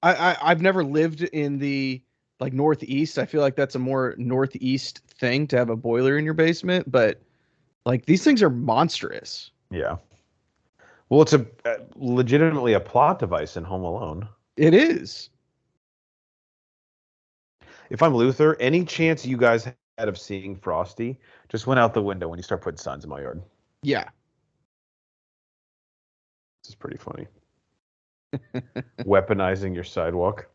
I've never lived in the like Northeast. I feel like that's a more Northeast thing to have a boiler in your basement, but like these things are monstrous. Yeah. Well, it's a legitimately a plot device in Home Alone. It is. If I'm Luther, any chance you guys had of seeing Frosty just went out the window when you start putting signs in my yard. Yeah. This is pretty funny. Weaponizing your sidewalk.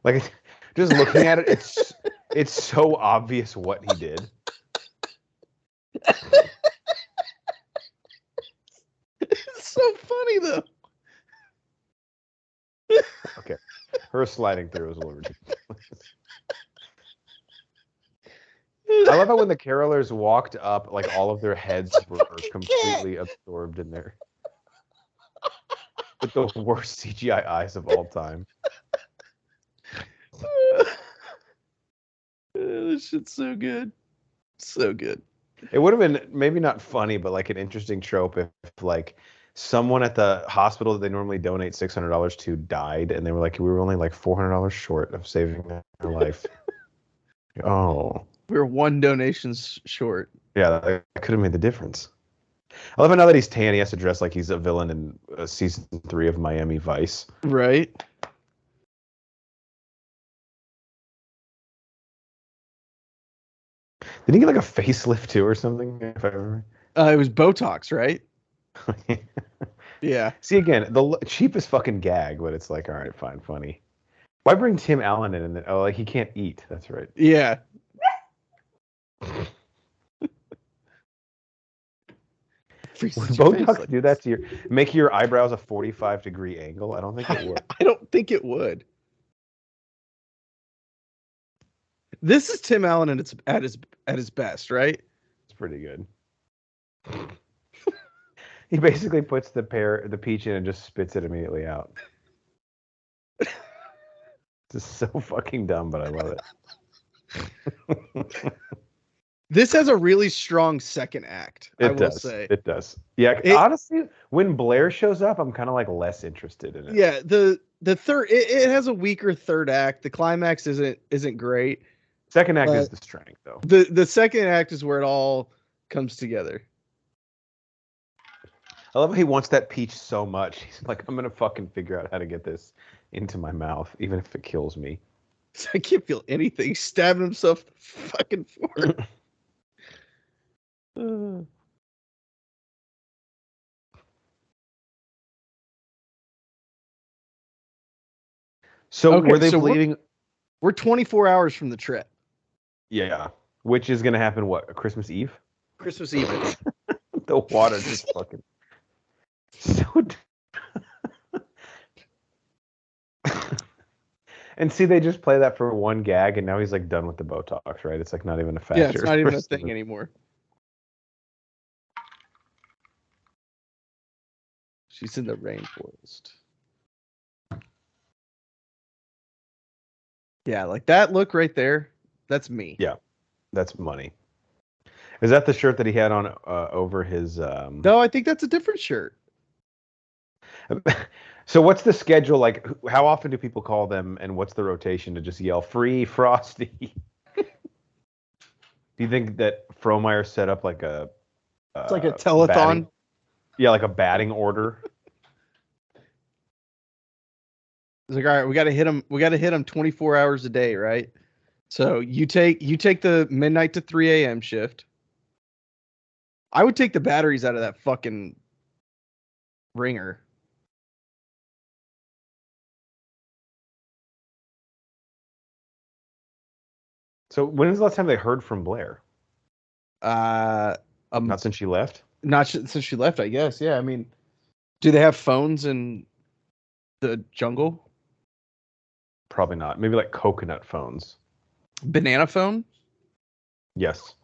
Like just looking at it, it's so obvious what he did. It's so funny though. Okay. Her sliding through was a little ridiculous. I love how when the carolers walked up, like all of their heads were completely absorbed in there. With the worst CGI eyes of all time. This shit's so good. So good. It would have been maybe not funny, but like an interesting trope if like someone at the hospital that they normally donate $600 to died, and they were like, we were only like $400 short of saving their life. Oh, We were one donation short. yeah, that could have made the difference. I love it now that he's tan. He has to dress like he's a villain in season 3 of Miami Vice. Right. Did he get like a facelift too or something? If I remember. It was Botox, right? Yeah. See, again, the cheapest fucking gag, but it's like, all right, fine, funny. Why bring Tim Allen in? And oh, like he can't eat. That's right. Yeah. Would Botox do that to make your eyebrows a 45-degree angle? I don't think it would. I don't think it would. This is Tim Allen and it's at his best, right? It's pretty good. He basically puts the peach in and just spits it immediately out. This is so fucking dumb, but I love it. This has a really strong second act. I will say it does. Yeah, honestly, when Blair shows up, I'm kind of like less interested in it. Yeah, the third it has a weaker third act. The climax isn't great. Second act is the strength, though. The second act is where it all comes together. I love how he wants that peach so much. He's like, I'm gonna fucking figure out how to get this into my mouth, even if it kills me. I can't feel anything. He's stabbing himself in the fucking forehead. So were they bleeding? We're 24 hours from the trip. Yeah. Which is going to happen, what, Christmas Eve? Christmas Eve. The water just fucking... So... And see, they just play that for one gag, and now he's like done with the Botox, right? It's like not even a factor. Yeah, it's not even a thing anymore. She's in the rainforest. Yeah, like that look right there. That's me. Yeah, that's money. Is that the shirt that he had on over his? No, I think that's a different shirt. So what's the schedule like? How often do people call them, and what's the rotation to just yell "Free Frosty"? Do you think that Frohmeyer set up like a? It's like a telethon. Yeah, like a batting order. It's like, all right, we got to hit him. We got to hit him 24 hours a day, right? So you take the midnight to 3 a.m. shift. I would take the batteries out of that fucking ringer. So when was the last time they heard from Blair? Not since she left. Not since she left, I guess. Yeah, I mean, do they have phones in the jungle? Probably not. Maybe like coconut phones. Banana phone? Yes.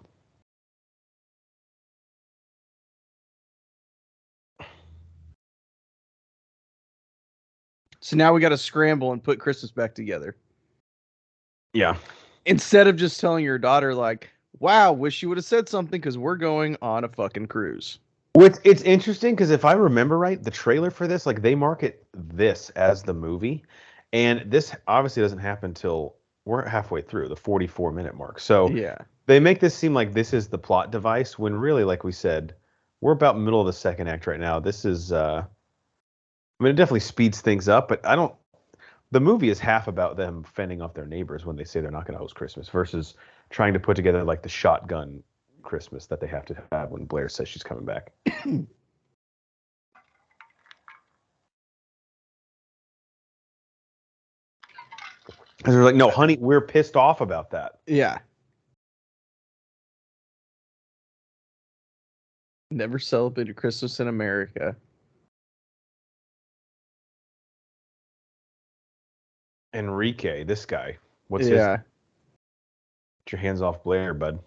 So now we got to scramble and put Christmas back together. Yeah. Instead of just telling your daughter, like, wow, wish you would have said something because we're going on a fucking cruise. It's interesting because if I remember right, the trailer for this, like they market this as the movie, and this obviously doesn't happen till we're halfway through the 44-minute mark. So Yeah. they make this seem like this is the plot device when really, like we said, we're about middle of the second act right now. This is, I mean, it definitely speeds things up, but I don't. The movie is half about them fending off their neighbors when they say they're not going to host Christmas versus trying to put together like the shotgun Christmas that they have to have when Blair says she's coming back. Because they're like, no, honey, we're pissed off about that. Yeah. Never celebrated Christmas in America. Enrique, this guy. What's his? Yeah. Get your hands off Blair, bud.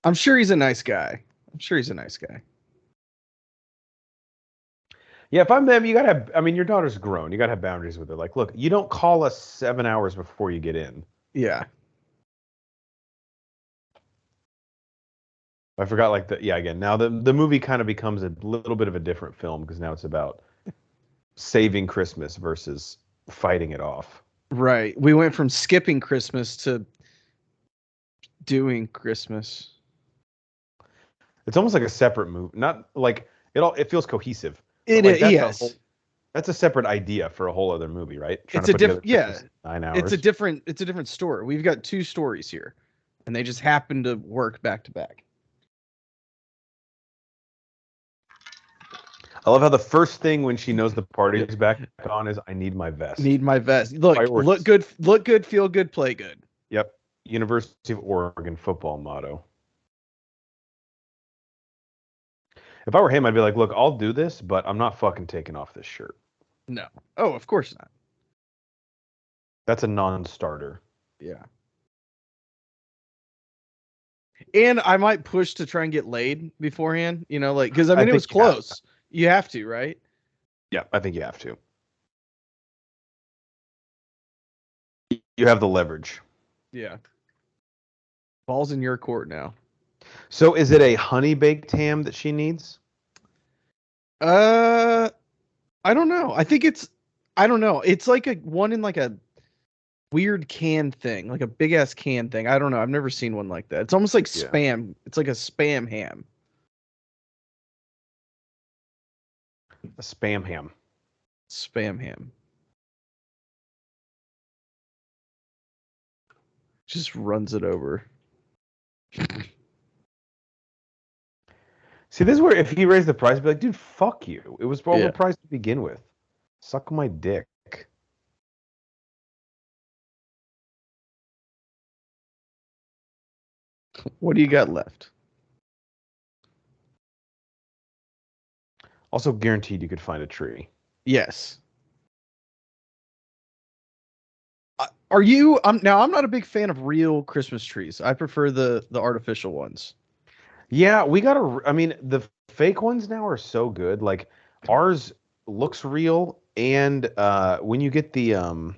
I'm sure he's a nice guy. Yeah, if I'm them, you gotta have. I mean, your daughter's grown. You gotta have boundaries with her. Like, look, you don't call us 7 hours before you get in. Yeah. I forgot, like the yeah. Again, now the movie kind of becomes a little bit of a different film because now it's about saving Christmas versus fighting it off. Right. We went from skipping Christmas to doing Christmas. It's almost like a separate movie. Not like it all. It feels cohesive. It Like, is, yes. That's a separate idea for a whole other movie, right? It's a different, yeah. 9 hours. It's a different story. We've got two stories here, and they just happen to work back to back. I love how the first thing when she knows the party is back on is I need my vest. Need my vest. Look good, feel good, play good. Yep. University of Oregon football motto. If I were him, I'd be like, look, I'll do this, but I'm not fucking taking off this shirt. No. Oh, of course not. That's a non-starter. Yeah. And I might push to try and get laid beforehand, you know, like, because I mean, it was close. You have to, right? Yeah, I think you have to. You have the leverage. Yeah. Ball's in your court now. So is it a honey baked ham that she needs? I don't know. I don't know. It's like a one in like a weird can thing, like a big ass can thing. I don't know. I've never seen one like that. It's almost like spam. It's like a spam ham. A spam ham. Spam ham. Just runs it over. See, this is where if he raised the price, I'd be like, dude, fuck you. It was overpriced to begin with. Suck my dick. What do you got left? Also guaranteed you could find a tree. Yes. Are you? I'm not a big fan of real Christmas trees. I prefer the artificial ones. Yeah, we gotta. I mean, the fake ones now are so good. Like ours looks real, and when you get the you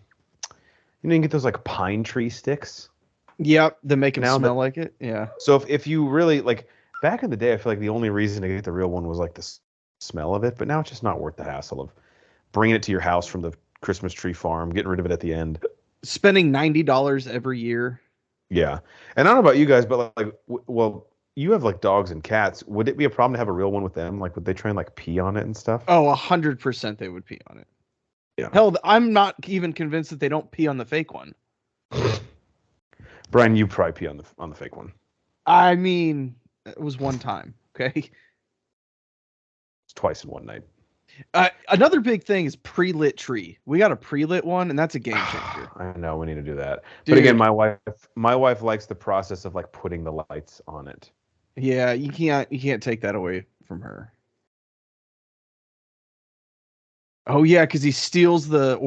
can get those like pine tree sticks. Yep, they make them smell like it. Yeah. So if you really like back in the day, I feel like the only reason to get the real one was like the smell of it. But now it's just not worth the hassle of bringing it to your house from the Christmas tree farm, getting rid of it at the end. Spending $90 every year. Yeah, and I don't know about you guys, but like, well, you have like dogs and cats. Would it be a problem to have a real one with them? Like, would they try and like pee on it and stuff? Oh, 100% they would pee on it. Yeah. Hell, I'm not even convinced that they don't pee on the fake one. Brian, you probably pee on the fake one. I mean, it was one time. Okay. It's twice in one night. Another big thing is pre-lit tree. We got a pre-lit one, and that's a game changer. I know we need to do that. Dude. But again, my wife likes the process of like putting the lights on it. Yeah, you can't take that away from her. Oh yeah, because he steals their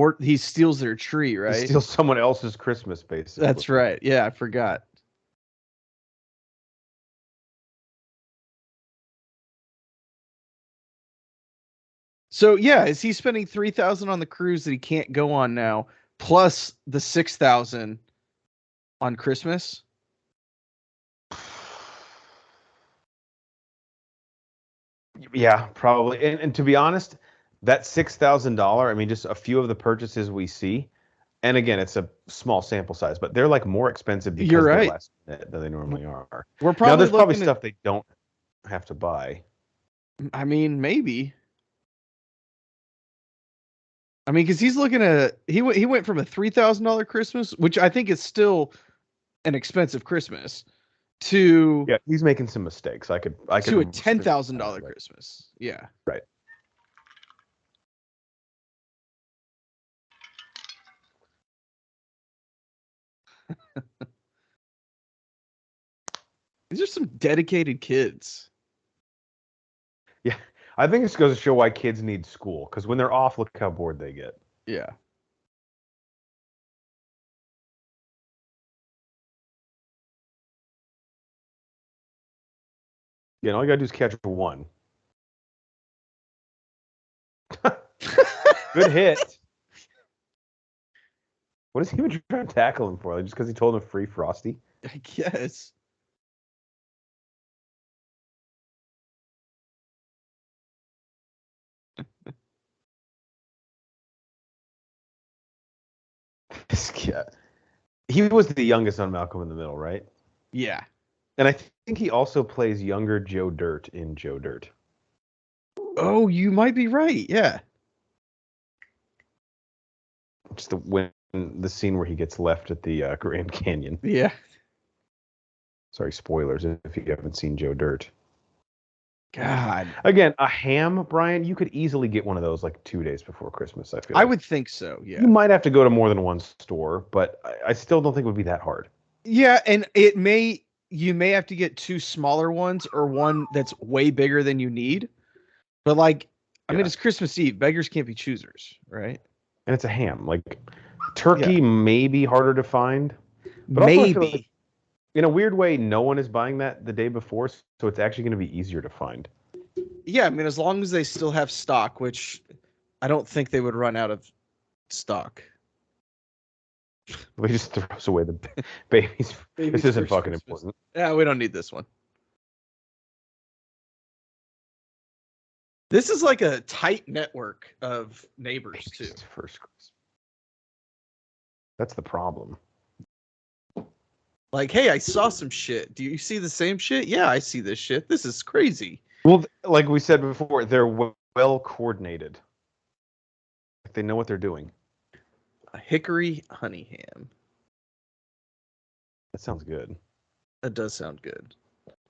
tree, right? He steals someone else's Christmas, basically. That's right. Yeah, I forgot. So yeah, is he spending 3,000 on the cruise that he can't go on now, plus the 6,000 on Christmas? Yeah, probably. And to be honest, that $6,000, I mean, just a few of the purchases we see, and again, it's a small sample size, but they're like more expensive You're because they're right. less than they normally are. We're Now, probably there's probably looking at, stuff they don't have to buy. I mean, maybe. I mean, because he's looking at he went from a $3,000 Christmas, which I think is still an expensive Christmas, to Yeah, he's making some mistakes. I could a $10,000 right. Christmas. Yeah. Right. These are some dedicated kids. Yeah, I think this goes to show why kids need school because when they're off, look how bored they get. Yeah. You know, all you gotta do is catch one. Good hit. What is he even trying to tackle him for? Like, just because he told him free Frosty? I guess. This kid. He was the youngest on Malcolm in the Middle, right? Yeah. And I think he also plays younger Joe Dirt in Joe Dirt. Oh, you might be right. Yeah. Just the scene where he gets left at the Grand Canyon. Yeah. Sorry, spoilers if you haven't seen Joe Dirt. God. Again, a ham, Brian, you could easily get one of those like 2 days before Christmas, I feel I like. would think so. Yeah. You might have to go to more than one store, but I still don't think it would be that hard. Yeah, and you may have to get two smaller ones or one that's way bigger than you need. But like, I mean, Yeah. it's Christmas Eve. Beggars can't be choosers, right? And it's a ham. Like turkey may be harder to find. But also I feel like Maybe. in a weird way, no one is buying that the day before, so it's actually going to be easier to find. Yeah, I mean, as long as they still have stock, which I don't think they would run out of stock. We just throws away the babies. This isn't fucking Christmas. important. Yeah, we don't need this one. This is like a tight network of neighbors too. Baby's first Christmas. That's the problem. Like, hey, I saw some shit. Do you see the same shit? Yeah, I see this shit. This is crazy. Well, like we said before, they're well coordinated. They know what they're doing. A hickory honey ham. That sounds good. That does sound good.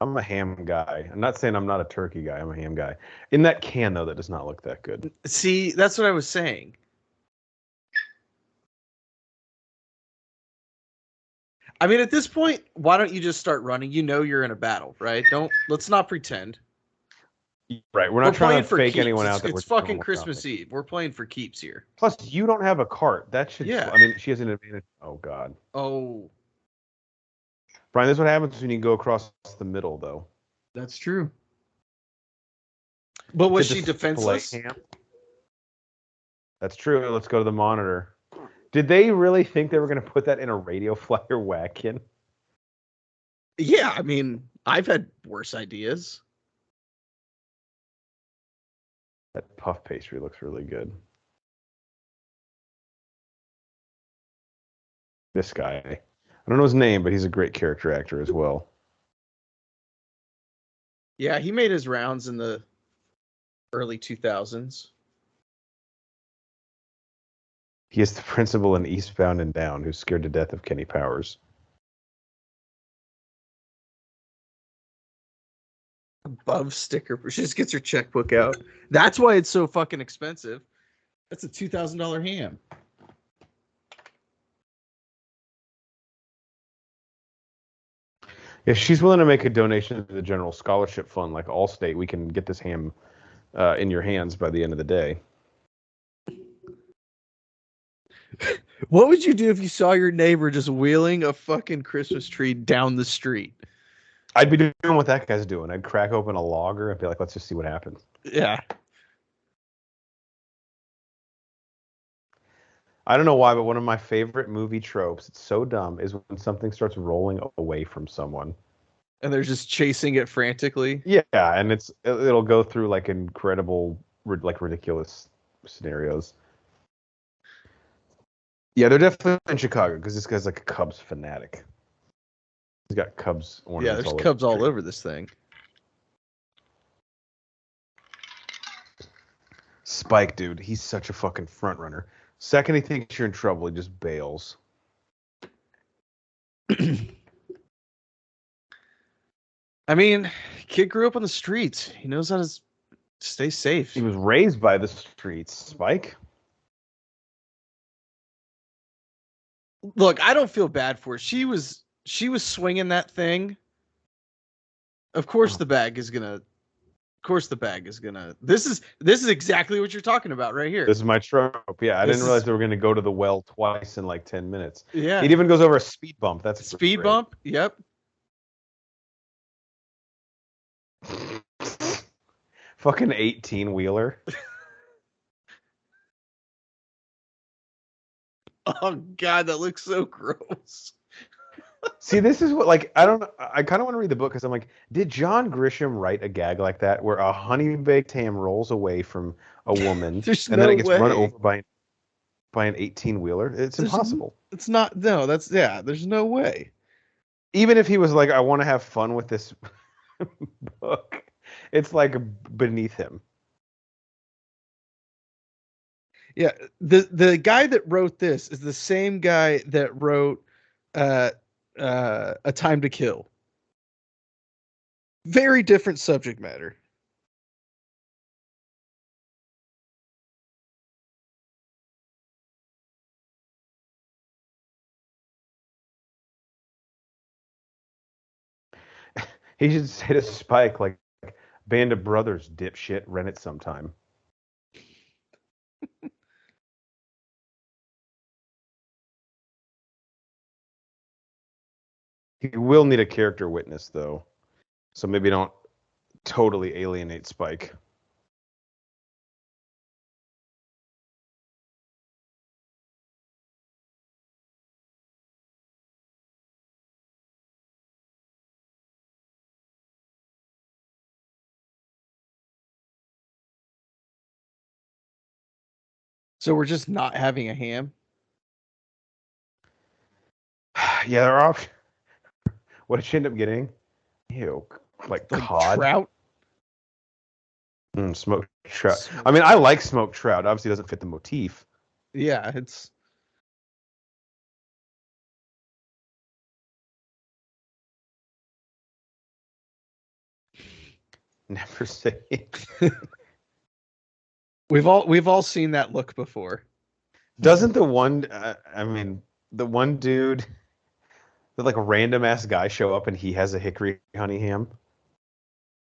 I'm a ham guy. I'm not saying I'm not a turkey guy. I'm a ham guy. In that can, though, that does not look that good. See, that's what I was saying. I mean, at this point, why don't you just start running? You know you're in a battle, right? Let's not pretend. Right. We're not trying to fake keeps. anyone out. It's fucking Christmas Eve. We're playing for keeps here. Plus, you don't have a cart. That should. Yeah. I mean, she has an advantage. Oh God. Oh. Brian, this is what happens when you go across the middle, though. That's true. But was she defenseless? Ham? That's true. Let's go to the monitor. Did they really think they were going to put that in a radio flyer wagon? Yeah, I mean, I've had worse ideas. That puff pastry looks really good. This guy. I don't know his name, but he's a great character actor as well. Yeah, he made his rounds in the early 2000s. He is the principal in Eastbound and Down who's scared to death of Kenny Powers. Above sticker. She just gets her checkbook out. That's why it's so fucking expensive. That's a $2,000 ham. If she's willing to make a donation to the General Scholarship Fund like Allstate, we can get this ham in your hands by the end of the day. What would you do if you saw your neighbor just wheeling a fucking Christmas tree down the street? I'd be doing what that guy's doing. I'd crack open a logger and be like, let's just see what happens. Yeah. I don't know why, but one of my favorite movie tropes, it's so dumb, is when something starts rolling away from someone. And they're just chasing it frantically. Yeah, and it'll go through like incredible, like ridiculous scenarios. Yeah, they're definitely in Chicago because this guy's like a Cubs fanatic. He's got Cubs Yeah, ornaments there's all over Cubs the all tree. over this thing. Spike, dude, he's such a fucking front runner. Second he thinks you're in trouble, he just bails. I mean, kid grew up on the streets. He knows how to stay safe. He was raised by the streets, Spike. Look, I don't feel bad for her. She was swinging that thing. Of course the bag is gonna. Of course the bag is gonna. This is exactly what you're talking about right here. This is my trope. Yeah, I This didn't realize they were going to go to the well twice in like 10 minutes. Yeah. It even goes over a speed bump. That's Speed great. bump. Yep. Fucking 18 wheeler. Oh God, that looks so gross. See, this is what like I don't. I kind of want to read the book because I'm like, did John Grisham write a gag like that where a honey baked ham rolls away from a woman There's and then no it gets way. run over by an 18 wheeler? It's impossible. It's not. No, that's yeah. There's no way. Even if he was like, I want to have fun with this book, it's like beneath him. Yeah, the guy that wrote this is the same guy that wrote A Time to Kill. Very different subject matter. He should say to Spike like, Band of Brothers, dipshit, rent it sometime. He will need a character witness though, so maybe don't totally alienate Spike. So we're just not having a ham. Yeah, they're off. What did she end up getting? Ew, like cod. Trout. Smoked trout. I mean, I like smoked trout. Obviously, it doesn't fit the motif. Yeah, it's. Never say. We've all seen that look before. Doesn't the one? I mean, the one dude, the like a random ass guy show up and he has a hickory honey ham.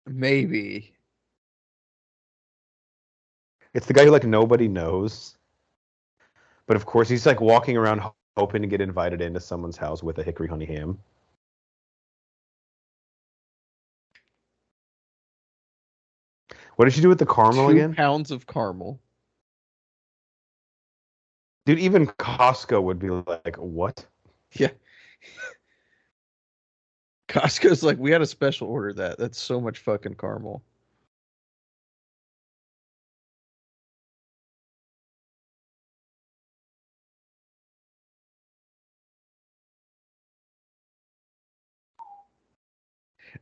Maybe. It's the guy who like nobody knows. But of course, he's like walking around hoping to get invited into someone's house with a hickory honey ham. What did you do with the caramel 2 again? pounds of caramel. Dude, even Costco would be like, what? Yeah. Costco's like, we had a special order that. That's so much fucking caramel.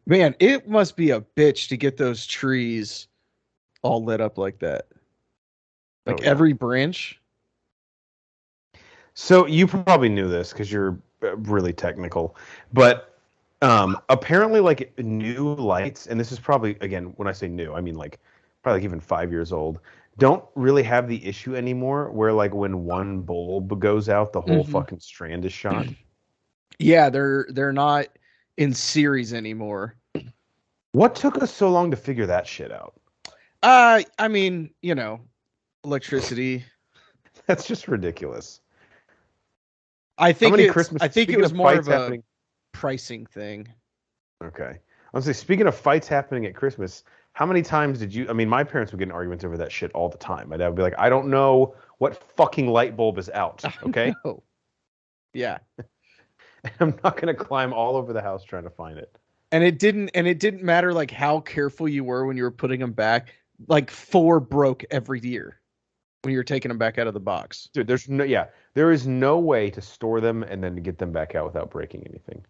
Man, it must be a bitch to get those trees all lit up like that. Like every branch. So you probably knew this because you're really technical, but apparently like new lights, and this is probably, again, when I say new, I mean like probably like even 5 years old, don't really have the issue anymore where like when one bulb goes out, the whole fucking strand is shot. Yeah, they're not in series anymore. What took us so long to figure that shit out? I mean, electricity. That's just ridiculous. I think it was more of a pricing thing. Okay. I was say, speaking of fights happening at Christmas, how many times did you? I mean, my parents would get in arguments over that shit all the time. My dad would be like, "I don't know what fucking light bulb is out." Okay, No. Yeah. I'm not gonna climb all over the house trying to find it. And it didn't matter like how careful you were when you were putting them back. Like 4 broke every year when you were taking them back out of the box. Dude, there is no way to store them and then to get them back out without breaking anything.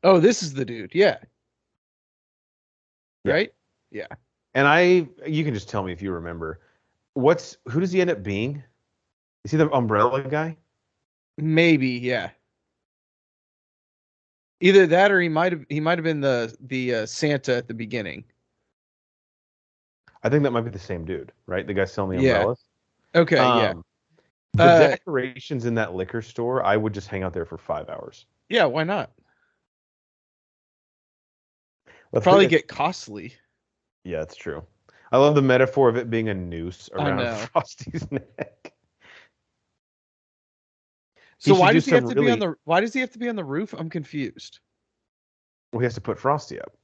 Oh, this is the dude. Yeah. Yeah. Right? Yeah. And you can just tell me if you remember. Who does he end up being? Is he the umbrella guy? Maybe, yeah. Either that or he might have been the Santa at the beginning. I think that might be the same dude, right? The guy selling the Yeah. umbrellas. Okay, yeah. The decorations in that liquor store, I would just hang out there for 5 hours. Yeah, why not? Let's Probably get costly. Yeah, that's true. I love the metaphor of it being a noose around Frosty's neck. So why does he have to be on the roof? I'm confused. Well, he has to put Frosty up.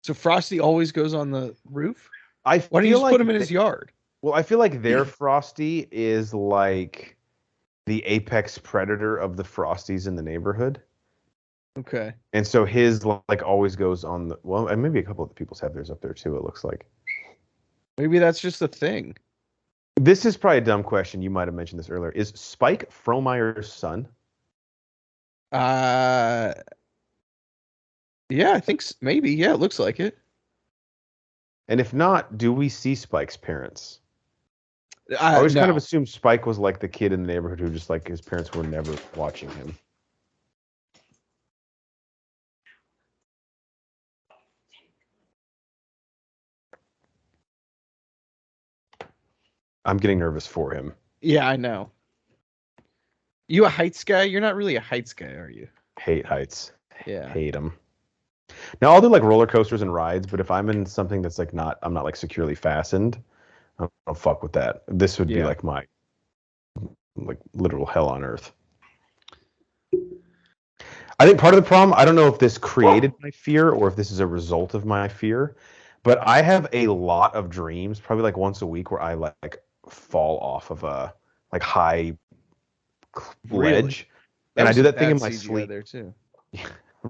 So Frosty always goes on the roof? Why don't you just put him in his yard? Well, I feel like their Frosty is like the apex predator of the Frosties in the neighborhood. Okay. And so his like always goes on the and maybe a couple of the people's have theirs up there too, it looks like. Maybe that's just a thing. This is probably a dumb question. You might have mentioned this earlier. Is Spike Frohmeyer's son? Yeah, I think maybe. Yeah, it looks like it. And if not, do we see Spike's parents? I always kind of assumed Spike was like the kid in the neighborhood who just like his parents were never watching him. I'm getting nervous for him. Yeah, I know. You a heights guy? You're not really a heights guy, are you? Hate heights. Yeah. Hate them. Now I'll do like roller coasters and rides, but if I'm in something that's like I'm not like securely fastened, I don't fuck with that. This would be like my like literal hell on earth. I think part of the problem, I don't know if this created my fear or if this is a result of my fear, but I have a lot of dreams, probably like once a week, where I like fall off of a like high ledge, and I do that thing in my sleep there too.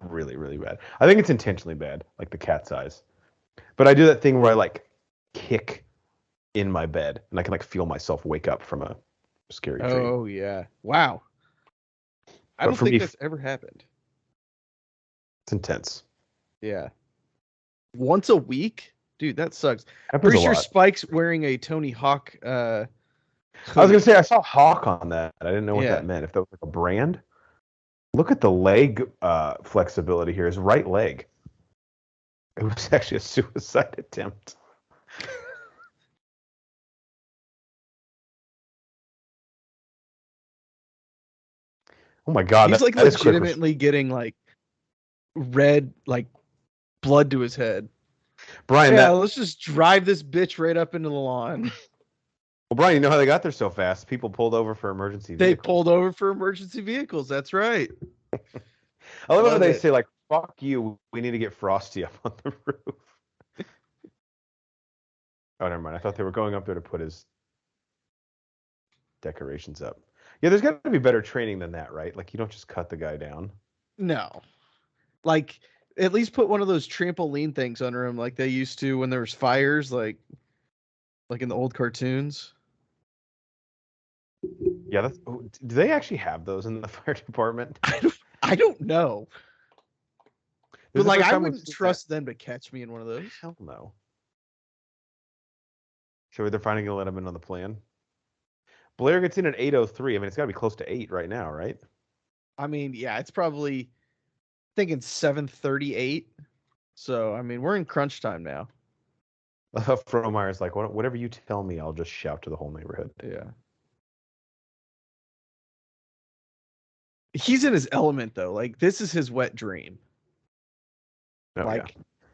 Really, really bad. I think it's intentionally bad, like the cat's eyes. But I do that thing where I like kick in my bed and I can like feel myself wake up from a scary dream. Oh yeah. Wow. I don't think that's ever happened. It's intense. Yeah. Once a week? Dude, that sucks. I'm pretty sure Spike's wearing a Tony Hawk I was gonna say I saw Hawk on that. I didn't know what that meant. If that was like a brand. Look at the leg flexibility here. His right leg. It was actually a suicide attempt. Oh my god. He's like legitimately getting like red, like blood to his head. Brian, let's just drive this bitch right up into the lawn. Well, Brian, you know how they got there so fast? People pulled over for emergency vehicles. They pulled over for emergency vehicles. That's right. I love how they say, like, fuck you. We need to get Frosty up on the roof. Oh, never mind. I thought they were going up there to put his decorations up. Yeah, there's got to be better training than that, right? Like, you don't just cut the guy down. No. Like, at least put one of those trampoline things under him like they used to when there was fires, like in the old cartoons. Yeah, do they actually have those in the fire department? I don't know. But like, I wouldn't trust them to catch me in one of those. Hell no. So they're finally going to let him in on the plan. Blair gets in at 8:03. I mean, it's got to be close to 8 right now, right? I mean, yeah, it's probably thinking 7:38. So, I mean, we're in crunch time now. Frohmeyer's like, whatever you tell me, I'll just shout to the whole neighborhood. Yeah. He's in his element, though. Like, this is his wet dream.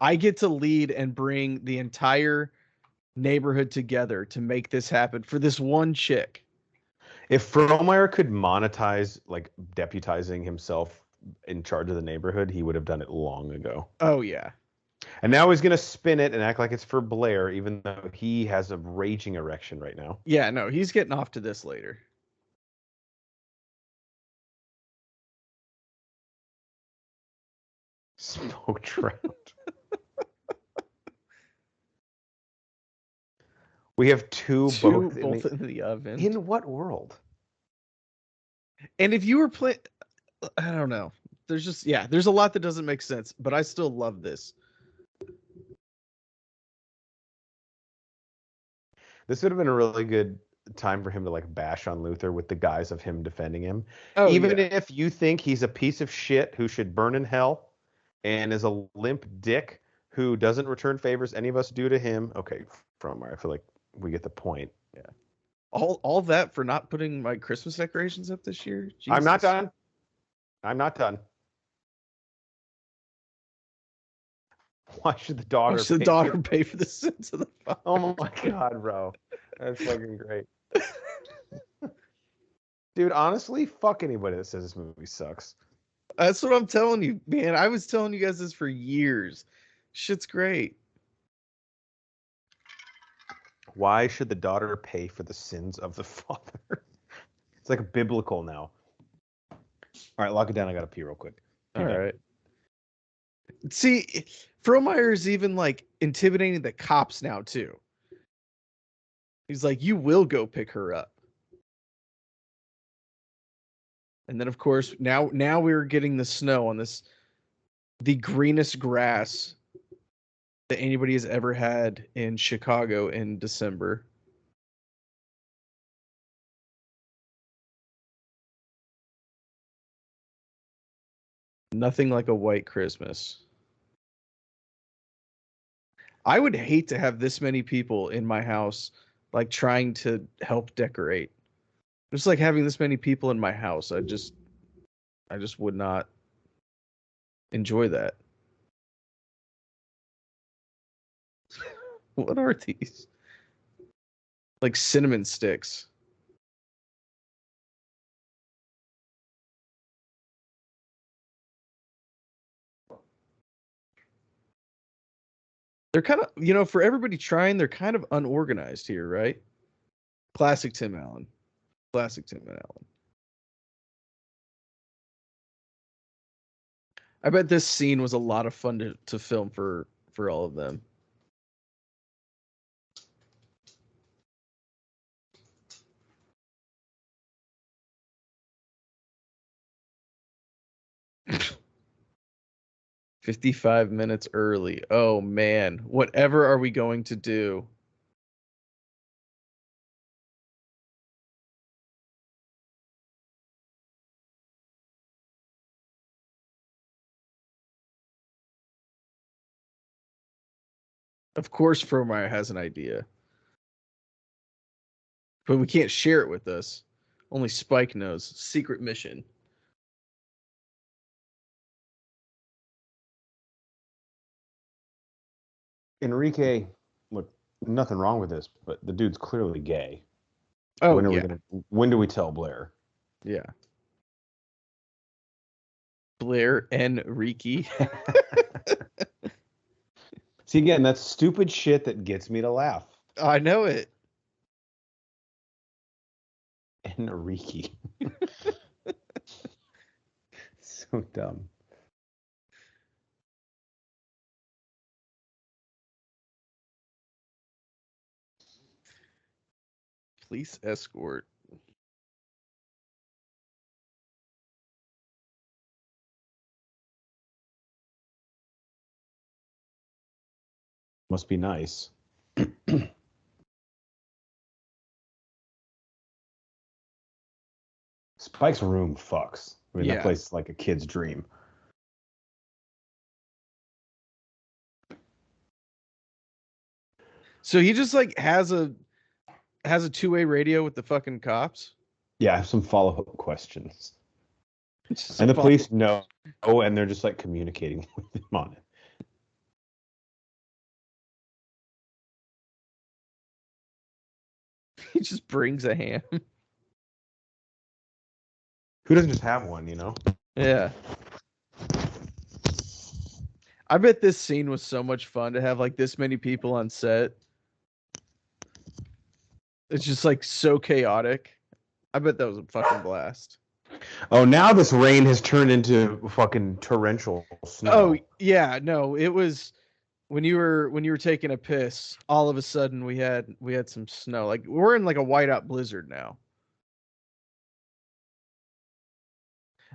I get to lead and bring the entire neighborhood together to make this happen for this one chick. If Frohmeyer could monetize like deputizing himself in charge of the neighborhood, he would have done it long ago. Oh yeah. And now he's gonna spin it and act like it's for Blair, even though he has a raging erection right now. Yeah, no, he's getting off to this later. Smoked trout. We have two both in the oven. In what world? And if you were playing, I don't know. There's a lot that doesn't make sense, but I still love this. This would have been a really good time for him to like bash on Luther with the guise of him defending him. Oh, Even yeah. if you think he's a piece of shit who should burn in hell and is a limp dick who doesn't return favors any of us do to him. Okay, I feel like we get the point. Yeah. All that for not putting my Christmas decorations up this year? Jesus. I'm not done. I'm not done. Why should the daughter pay for the sins of the father? Oh my god, bro. That's fucking great. Dude, honestly, fuck anybody that says this movie sucks. That's what I'm telling you, man. I was telling you guys this for years. Shit's great. Why should the daughter pay for the sins of the father? It's like biblical now. All right, lock it down. I gotta pee real quick. All right. See, Frohmeyer is even like intimidating the cops now too. He's like, "You will go pick her up." And then, of course, now we're getting the snow on the greenest grass that anybody has ever had in Chicago in December. Nothing like a white Christmas. I would hate to have this many people in my house, like trying to help decorate. Just like having this many people in my house, I just would not enjoy that. What are these? Like cinnamon sticks. They're kind of, for everybody trying, they're kind of unorganized here, right? Classic Tim Allen. Classic Tim Allen. I bet this scene was a lot of fun to film for all of them. "55 minutes early. Oh man, whatever are we going to do?" Of course, Frohmeyer has an idea, but we can't share it with us. Only Spike knows. Secret mission. Enrique, look, nothing wrong with this, but the dude's clearly gay. Oh, when do we tell Blair? Yeah. Blair Enrique. See, again, that's stupid shit that gets me to laugh. I know it. Enrique. So dumb. Police escort. Must be nice. Spike's room fucks. I mean, that place is like a kid's dream. So he just like has a two-way radio with the fucking cops. Yeah, I have some follow-up questions. And the police know, and they're just like communicating with him on it. He just brings a ham. Who doesn't just have one, you know? Yeah. I bet this scene was so much fun to have like this many people on set. It's just like so chaotic. I bet that was a fucking blast. Oh, now this rain has turned into fucking torrential snow. Oh yeah, no, it was when you were taking a piss. All of a sudden, we had some snow. Like we're in like a whiteout blizzard now.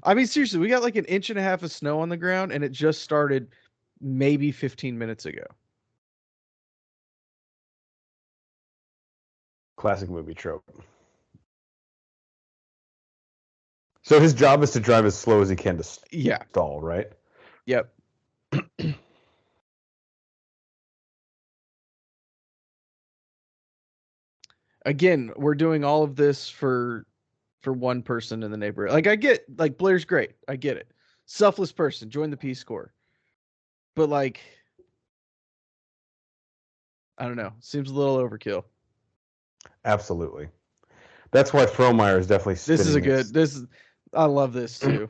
I mean, seriously, we got like an inch and a half of snow on the ground, and it just started maybe 15 minutes ago. Classic movie trope. So his job is to drive as slow as he can to stall, right? Yep. Again, we're doing all of this for one person in the neighborhood. Like I get like Blair's great. I get it. Selfless person, join the Peace Corps. But like I don't know, seems a little overkill. Absolutely. That's why Frohmeyer is definitely spinning. This is a good I love this too.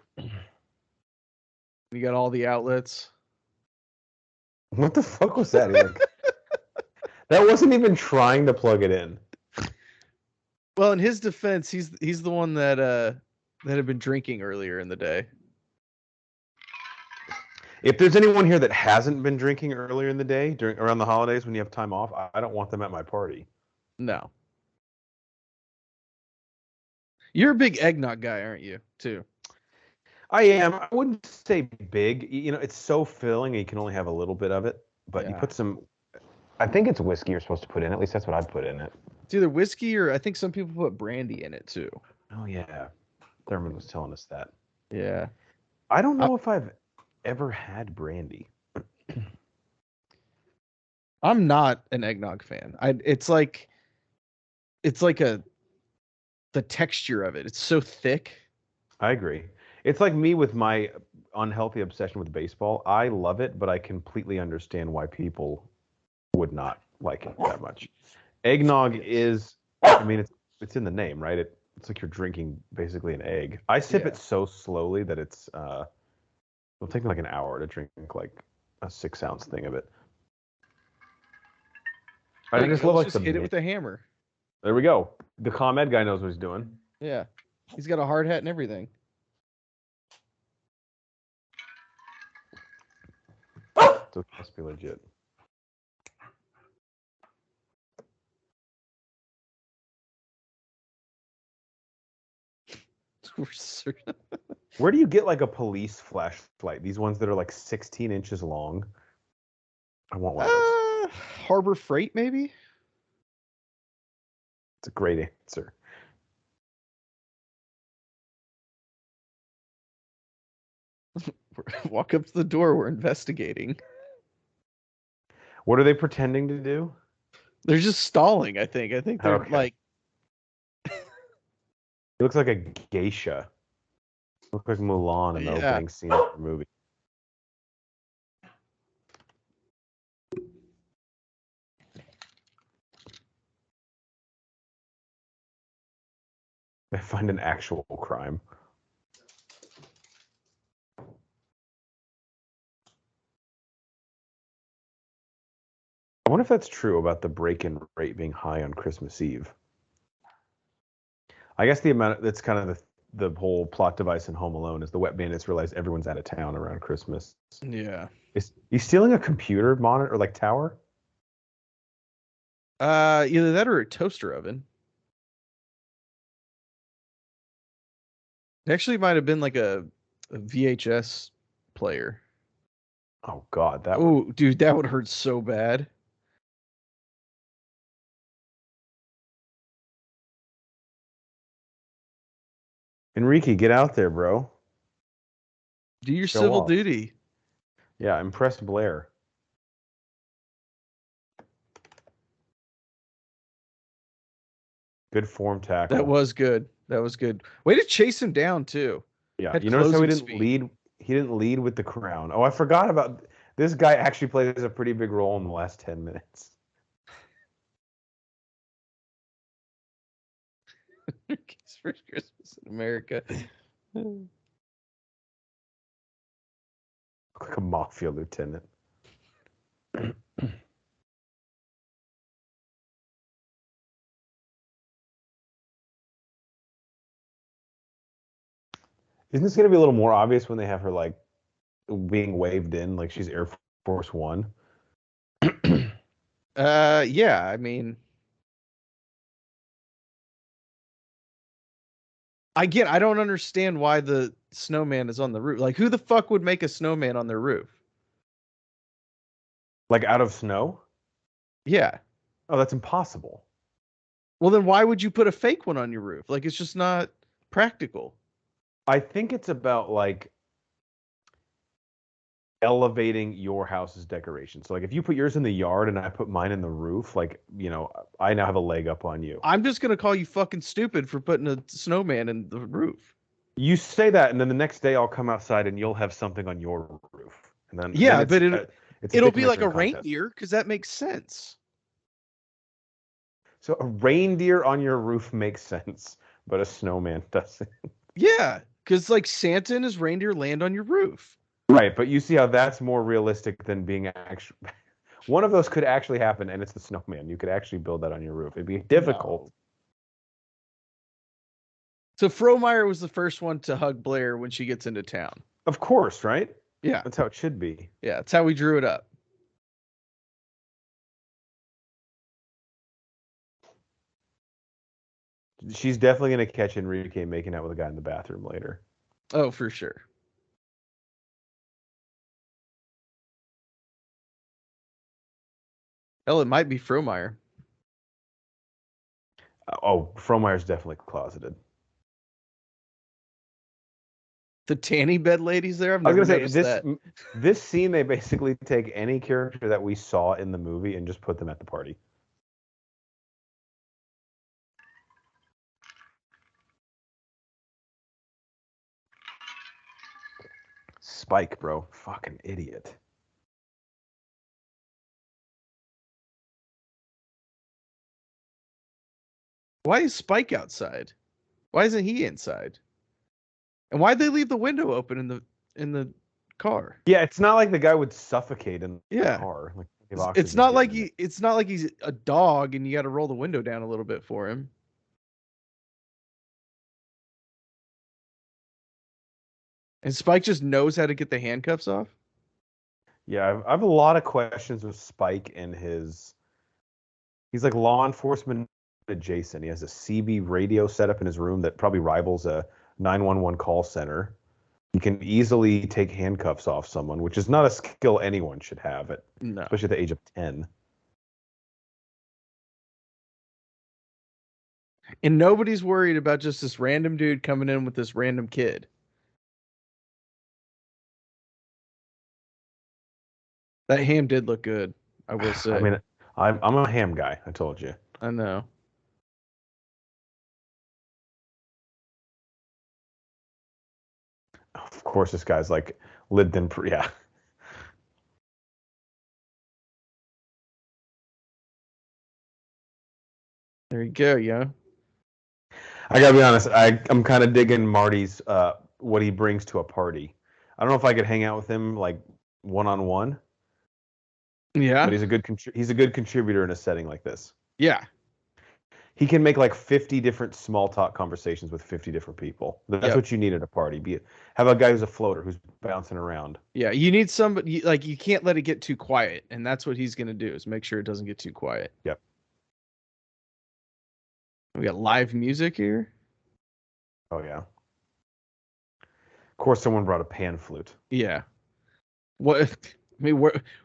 We got all the outlets. What the fuck was that? Like, that wasn't even trying to plug it in. Well, in his defense, he's the one that had been drinking earlier in the day. If there's anyone here that hasn't been drinking earlier in the day around the holidays when you have time off, I don't want them at my party. No. You're a big eggnog guy, aren't you? Too. I am. I wouldn't say big. You know, it's so filling, and you can only have a little bit of it. But you put some. I think it's whiskey you're supposed to put in. At least that's what I'd put in it. It's either whiskey or I think some people put brandy in it too. Oh yeah, Thurman was telling us that. Yeah. I don't know if I've ever had brandy. I'm not an eggnog fan. It's like the texture of it. It's so thick. I agree. It's like me with my unhealthy obsession with baseball. I love it, but I completely understand why people would not like it that much. Eggnog is, I mean, it's in the name, right? It's like you're drinking basically an egg. I sip it so slowly that it'll take me like an hour to drink like a 6-ounce thing of it. I just love like hit it with a hammer. There we go. The ComEd guy knows what he's doing. Yeah. He's got a hard hat and everything. So it must be legit. Where do you get like a police flashlight? These ones that are like 16 inches long. I want one of those. Harbor Freight, maybe? It's a great answer. Walk up to the door. We're investigating. What are they pretending to do? They're just stalling, I think. I think they're like... It looks like a geisha. It looks like Mulan in the opening scene of the movie. They find an actual crime. I wonder if that's true about the break-in rate being high on Christmas Eve. I guess that's kind of the whole plot device in Home Alone is the wet bandits realize everyone's out of town around Christmas. Yeah. Is he stealing a computer monitor or like tower? Either that or a toaster oven. It actually might have been like a VHS player. Oh God, dude, that would hurt so bad. Enrique, get out there, bro. Do your civil duty. Yeah, impress Blair. Good form tackle. That was good. Way to chase him down too. Yeah, you notice how he didn't lead. He didn't lead with the crown. Oh, I forgot about this guy. Actually plays a pretty big role in the last 10 minutes. First Christmas in America. Like a mafia lieutenant. Isn't this going to be a little more obvious when they have her like being waved in, like she's Air Force One? Yeah, I mean, I don't understand why the snowman is on the roof. Like, who the fuck would make a snowman on their roof? Like out of snow? Yeah. Oh, that's impossible. Well, then why would you put a fake one on your roof? Like, it's just not practical. I think it's about like elevating your house's decoration. So like if you put yours in the yard and I put mine in the roof, like, I now have a leg up on you. I'm just gonna call you fucking stupid for putting a snowman in the roof. You say that, and then the next day I'll come outside and you'll have something on your roof. And then Yeah, it's, but it's a it'll dick be like a measuring contest. reindeer because that makes sense. So a reindeer on your roof makes sense, but a snowman doesn't. Yeah, because like Santa and his reindeer land on your roof. Right, but you see how that's more realistic than being actually. One of those could actually happen, and it's the snowman. You could actually build that on your roof. It'd be difficult. No. So Frohmeyer was the first one to hug Blair when she gets into town. Of course, right? Yeah. That's how it should be. Yeah, that's how we drew it up. She's definitely going to catch Enrique making out with a guy in the bathroom later. Oh, for sure. Hell, it might be Frohmeyer. Oh, Frohmeyer's definitely closeted. The tanny bed ladies there. I've I was never going to say noticed that. this scene, they basically take any character that we saw in the movie and just put them at the party. Spike, bro. Fucking idiot. Why is Spike outside? Why isn't he inside? And why'd they leave the window open in the car? Yeah, it's not like the guy would suffocate in the Yeah. car. Like It's not like it's not like he's a dog and you got to roll the window down a little bit for him. And Spike just knows how to get the handcuffs off. Yeah, I have a lot of questions with Spike and he's like law enforcement adjacent. He has a CB radio set up in his room that probably rivals a 911 call center. He can easily take handcuffs off someone, which is not a skill anyone should have, especially at the age of 10. And nobody's worried about just this random dude coming in with this random kid. That ham did look good, I will say. I mean, I'm a ham guy. I told you. I know. Of course, this guy's like lived in, yeah. There you go, yeah. I gotta be honest. I'm kind of digging Marty's what he brings to a party. I don't know if I could hang out with him like one-on-one. Yeah. But he's a good contributor in a setting like this. Yeah. He can make like 50 different small talk conversations with 50 different people. That's what you need at a party. Have a guy who's a floater who's bouncing around. Yeah, you need somebody like you can't let it get too quiet, and that's what he's gonna do is make sure it doesn't get too quiet. Yep. We got live music here. Oh yeah. Of course, someone brought a pan flute. Yeah. What? I mean,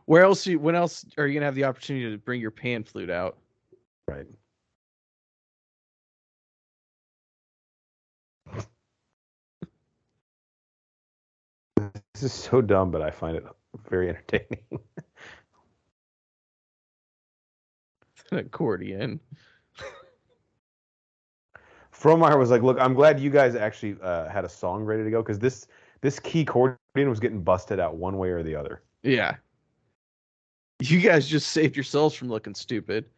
where else? When else are you gonna have the opportunity to bring your pan flute out? Right. This is so dumb, but I find it very entertaining. An accordion. Frohmeyer was like, "Look, I'm glad you guys actually had a song ready to go because this key accordion was getting busted out one way or the other." Yeah. You guys just saved yourselves from looking stupid.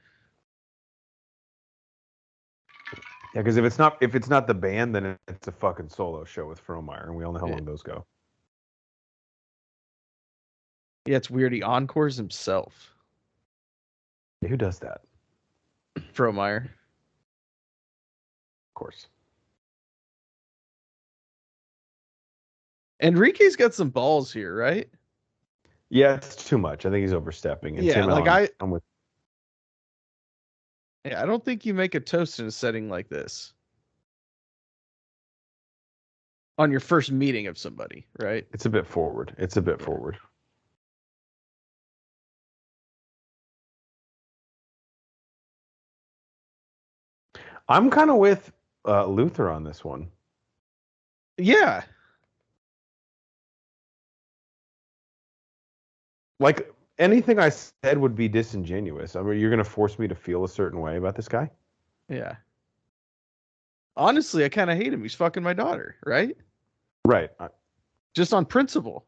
Yeah, because if it's not the band, then it's a fucking solo show with Frohmeyer, and we all know how Yeah. long those go. Yeah, it's weird. He encores himself. Yeah, who does that? Frohmeyer. Of course. Enrique's got some balls here, right? Yeah, it's too much. I think he's overstepping. And Yeah, Tim like Allen, I'm with. I don't think you make a toast in a setting like this on your first meeting of somebody, right? It's a bit forward. It's a bit Yeah. forward. I'm kind of with Luther on this one. Yeah. Like anything I said would be disingenuous. I mean, you're going to force me to feel a certain way about this guy? Yeah. Honestly, I kind of hate him. He's fucking my daughter, right? Right. Just on principle.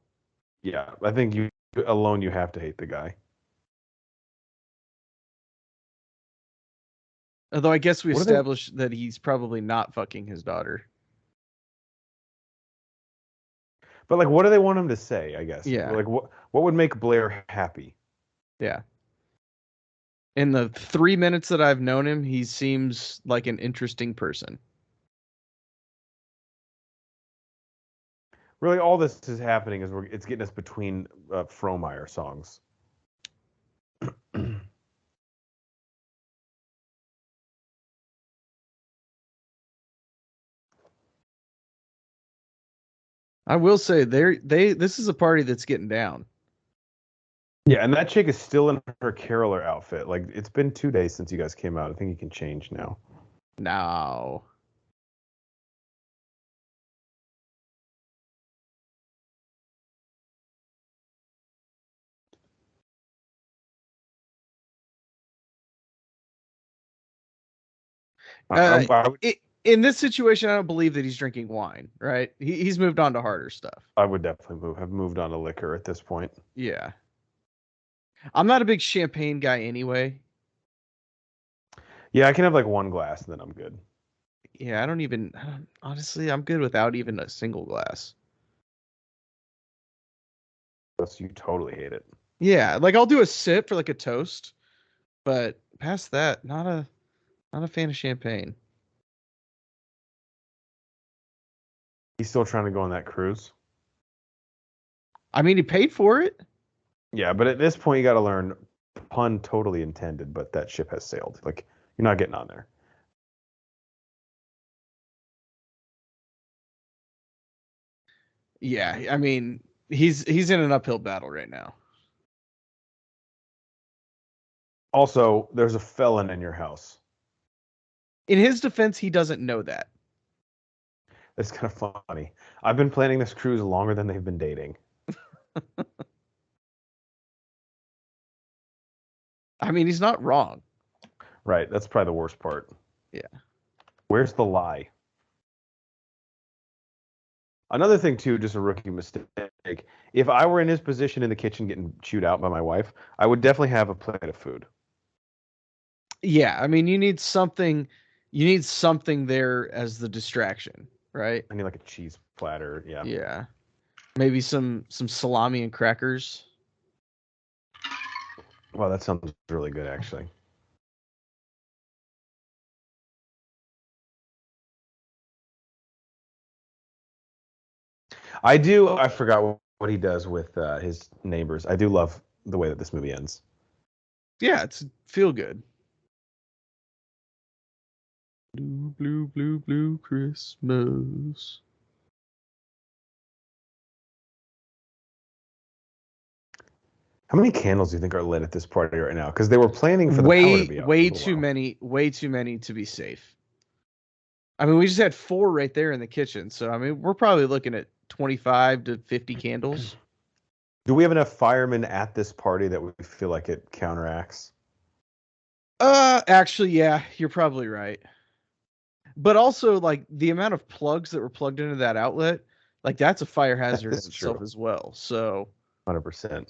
Yeah, I think you alone you have to hate the guy. Although I guess we What are they? established that he's probably not fucking his daughter. But like, what do they want him to say? I guess. Yeah. Like, what would make Blair happy? Yeah. In the 3 minutes that I've known him, he seems like an interesting person. Really, all this is happening is it's getting us between Frohmeyer songs. I will say this is a party that's getting down. Yeah, and that chick is still in her caroler outfit. Like, it's been 2 days since you guys came out. I think you can change now. Now. In this situation, I don't believe that he's drinking wine, right? He's moved on to harder stuff. I would definitely have moved on to liquor at this point. Yeah. I'm not a big champagne guy anyway. Yeah, I can have like one glass and then I'm good. Yeah, honestly, I'm good without even a single glass. So you totally hate it. Yeah, like I'll do a sip for like a toast, but past that, not a fan of champagne. He's still trying to go on that cruise. I mean, he paid for it. Yeah, but at this point you got to learn, pun totally intended, but that ship has sailed. Like, you're not getting on there. Yeah, I mean, he's in an uphill battle right now. Also, there's a felon in your house. In his defense, he doesn't know that. It's kind of funny. I've been planning this cruise longer than they've been dating. I mean, he's not wrong. Right, that's probably the worst part. Yeah. Where's the lie? Another thing too, just a rookie mistake. If I were in his position in the kitchen getting chewed out by my wife, I would definitely have a plate of food. Yeah, I mean, you need something there as the distraction, right? I need like a cheese platter. Yeah. Yeah. Maybe some salami and crackers. Wow, that sounds really good actually. I forgot what he does with his neighbors. I do love the way that this movie ends. Yeah, it's feel good. Blue, blue, blue, blue Christmas. How many candles do you think are lit at this party right now? Because they were planning for the power to be out. Way too many to be safe. I mean, we just had 4 right there in the kitchen, so I mean, we're probably looking at 25 to 50 candles. Do we have enough firemen at this party that we feel like it counteracts? Actually, yeah, you're probably right. But also, like, the amount of plugs that were plugged into that outlet, like, that's a fire hazard in itself as well. So 100%.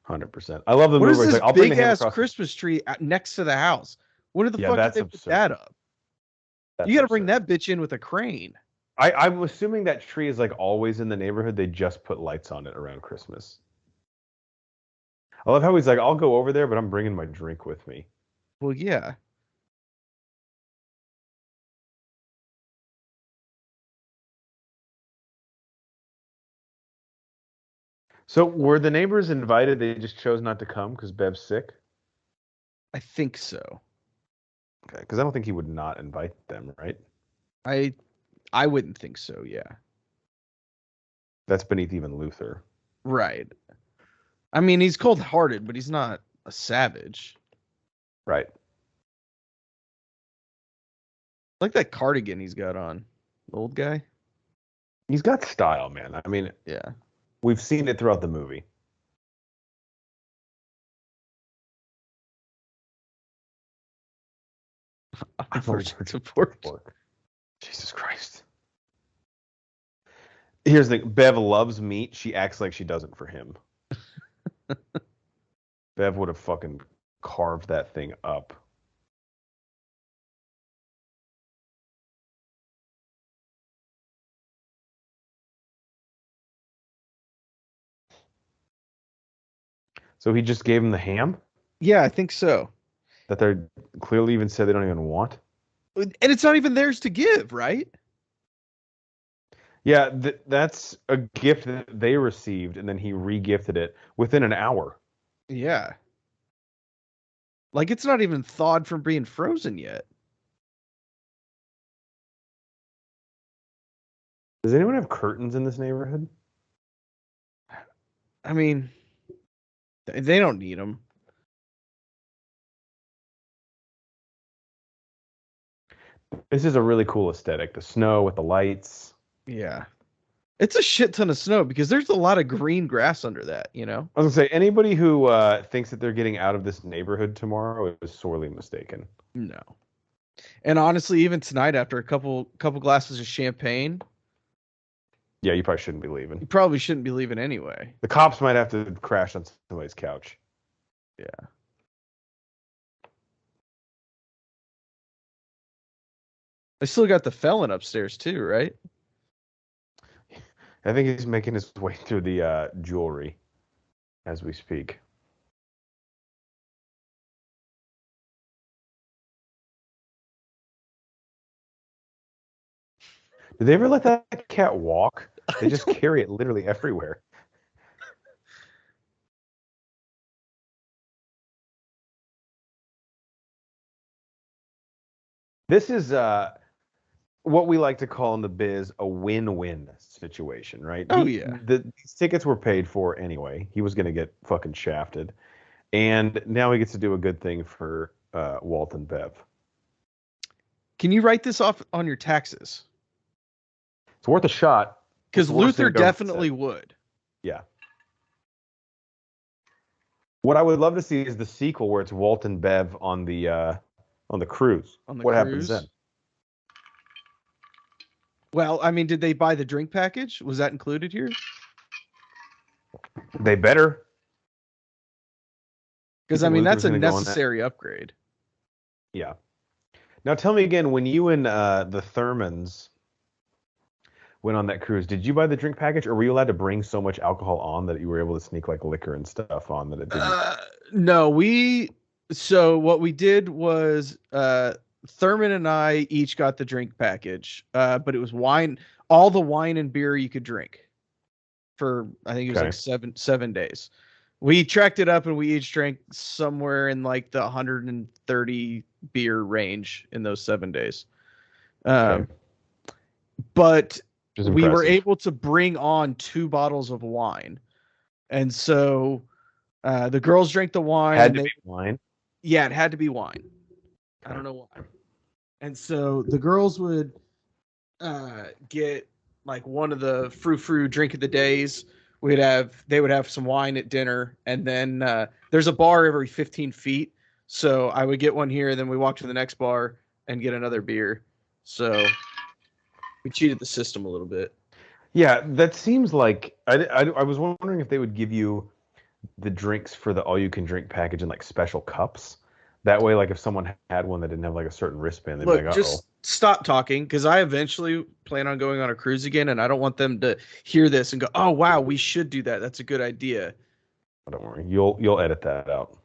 100%. I love the what movie is where it's this like, I'll bring the big ham ass across. Christmas tree next to the house? When did the Yeah, fuck did that's they put absurd. that up? You got to bring that bitch in with a crane. I'm assuming that tree is like always in the neighborhood. They just put lights on it around Christmas. I love how he's like, I'll go over there, but I'm bringing my drink with me. Well, yeah. So were the neighbors invited? They just chose not to come because Bev's sick? I think so. Okay, because I don't think he would not invite them, right? I wouldn't think so, yeah. That's beneath even Luther. Right. I mean, he's cold-hearted, but he's not a savage. Right. I like that cardigan he's got on. The old guy. He's got style, man. I mean, yeah. We've seen it throughout the movie. I'm allergic to pork. Jesus Christ. Here's the thing. Bev loves meat. She acts like she doesn't for him. Bev would have fucking carved that thing up. So he just gave him the ham? Yeah, I think so. That they're clearly even said they don't even want? And it's not even theirs to give, right? Yeah, that's a gift that they received, and then he re-gifted it within an hour. Yeah. Like, it's not even thawed from being frozen yet. Does anyone have curtains in this neighborhood? I mean, they don't need them. This is a really cool aesthetic. The snow with the lights. Yeah. It's a shit ton of snow because there's a lot of green grass under that, you know? I was gonna say, anybody who thinks that they're getting out of this neighborhood tomorrow is sorely mistaken. No. And honestly, even tonight, after a couple glasses of champagne, yeah, you probably shouldn't be leaving. You probably shouldn't be leaving anyway. The cops might have to crash on somebody's couch. Yeah. I still got the felon upstairs too, right? I think he's making his way through the jewelry as we speak. Did they ever let that cat walk? They just carry it literally everywhere. This is what we like to call in the biz a win-win situation, right? Oh, yeah. These tickets were paid for anyway. He was going to get fucking shafted. And now he gets to do a good thing for Walt and Bev. Can you write this off on your taxes? It's worth a shot. Because Luther definitely would. Yeah. What I would love to see is the sequel where it's Walt and Bev on the cruise. What happens then? Well, I mean, did they buy the drink package? Was that included here? They better. Because, I mean, that's a necessary upgrade. Yeah. Now, tell me again, when you and the Thurmans went on that cruise, did you buy the drink package, or were you allowed to bring so much alcohol on that you were able to sneak, like, liquor and stuff on that it didn't? No, so what we did was Thurman and I each got the drink package, but it was wine, all the wine and beer you could drink for, I think it was like 7 days. We tracked it up and we each drank somewhere in like the 130 beer range in those 7 days. But we were able to bring on 2 bottles of wine. And so the girls drank the wine. Had to be wine? Yeah, it had to be wine. I don't know why. And so the girls would get like one of the frou-frou drink of the days. They would have some wine at dinner, and then there's a bar every 15 feet. So I would get one here, then we walk to the next bar and get another beer. So we cheated the system a little bit. Yeah, that seems like I was wondering if they would give you the drinks for the all-you-can-drink package in like special cups, That way, like if someone had one that didn't have like a certain wristband, they'd be Look, like, "Uh-oh." just stop talking because I eventually plan on going on a cruise again, and I don't want them to hear this and go, "Oh wow, we should do that. That's a good idea." Don't worry, you'll edit that out.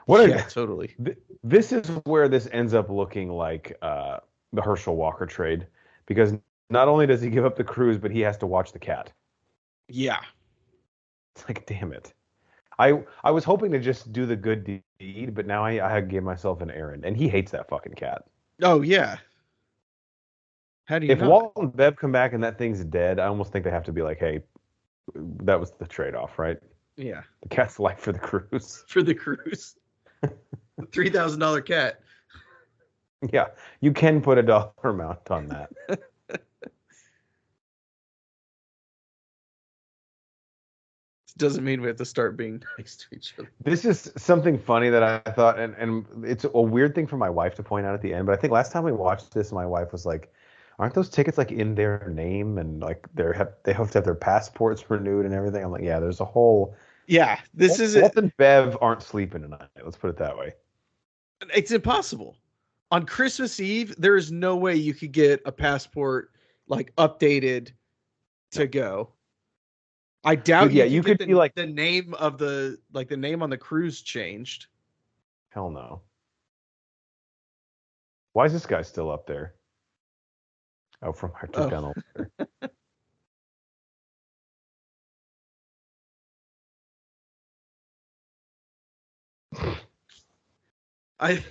Yeah, totally. This is where this ends up looking like the Herschel Walker trade, because not only does he give up the cruise, but he has to watch the cat. Yeah. It's like, damn it. I was hoping to just do the good deed, but now I gave myself an errand, and he hates that fucking cat. Oh yeah. How do you If not? Walt and Bev come back and that thing's dead, I almost think they have to be like, hey, that was the trade-off, right? Yeah, The cat's life for the cruise. for the cruise, $3,000 cat. Yeah, you can put a dollar amount on that. Doesn't mean we have to start being nice to each other. This is something funny that I thought, and it's a weird thing for my wife to point out at the end, but I think last time we watched this, my wife was like, aren't those tickets like in their name and like they have to have their passports renewed and everything? I'm like, yeah, there's a whole. Yeah, this is Walt and Bev aren't sleeping tonight. Let's put it that way. It's impossible. On Christmas Eve, there is no way you could get a passport like updated to go. I doubt Dude, yeah, you could be like the name of the name on the cruise changed. hell no. Why is this guy still up there? Oh, from our tunnel. I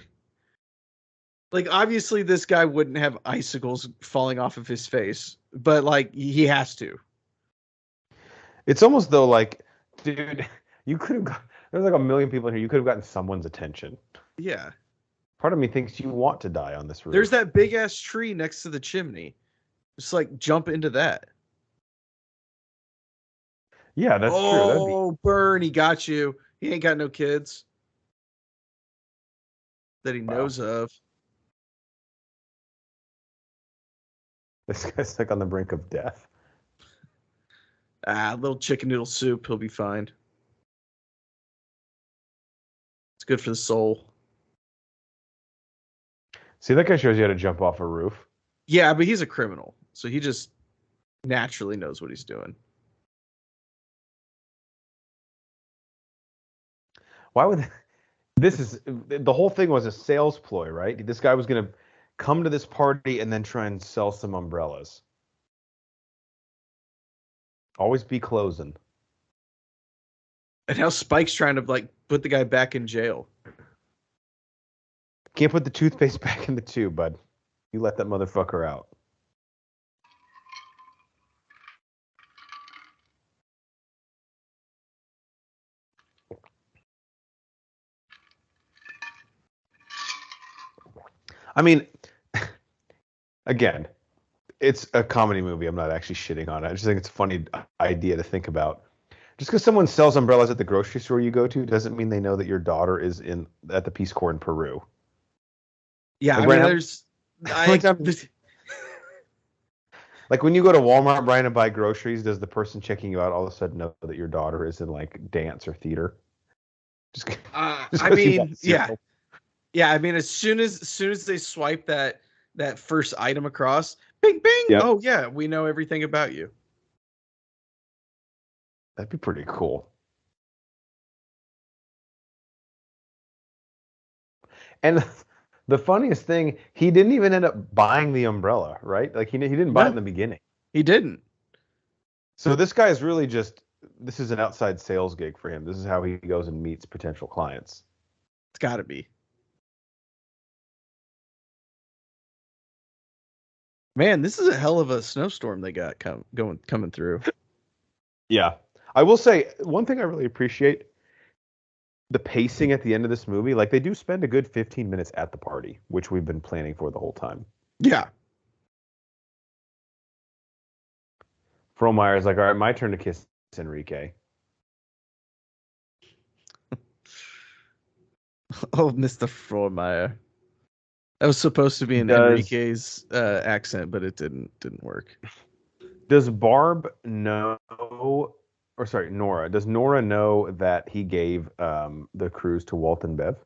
like obviously this guy wouldn't have icicles falling off of his face, but like he has to. It's almost though like, dude, you could have got, there's like a million people in here. You could have gotten someone's attention. Yeah. Part of me thinks you want to die on this roof. There's that big ass tree next to the chimney. Just like jump into that. Yeah, that's true. Oh, burn, he got you. He ain't got no kids that he knows of. This guy's like on the brink of death. Little chicken noodle soup, he'll be fine. It's good for the soul. See, that guy shows you how to jump off a roof. Yeah, but he's a criminal, so he just naturally knows what he's doing. Why would this is the whole thing was a sales ploy, right? This guy was gonna come to this party and then try and sell some umbrellas. Always be closing. And now Spike's trying to like put the guy back in jail. Can't put the toothpaste back in the tube, bud. You let that motherfucker out. I mean, again, it's a comedy movie. I'm not actually shitting on it. I just think it's a funny idea to think about. Just because someone sells umbrellas at the grocery store you go to doesn't mean they know that your daughter is at the Peace Corps in Peru. Yeah, like, I mean, Brian, there's like when you go to Walmart, Brian, and buy groceries, does the person checking you out all of a sudden know that your daughter is in like dance or theater? Just I mean, yeah. Yeah, I mean, as soon as they swipe that first item across, bing bing. Yep. Oh yeah, we know everything about you. That'd be pretty cool. And the funniest thing, he didn't even end up buying the umbrella, right? Like he didn't buy it in the beginning. He didn't. So this guy is really this is an outside sales gig for him. This is how he goes and meets potential clients. It's got to be. Man, this is a hell of a snowstorm they got coming through. Yeah. I will say one thing I really appreciate, the pacing at the end of this movie. Like they do spend a good 15 minutes at the party, which we've been planning for the whole time. Yeah. Frohmeyer's like, all right, my turn to kiss Enrique. Oh, Mr. Frohmeyer. That was supposed to be an Enrique's accent, but it didn't work. Does Barb know, or sorry, Nora? Does Nora know that he gave the cruise to Walt and Bev?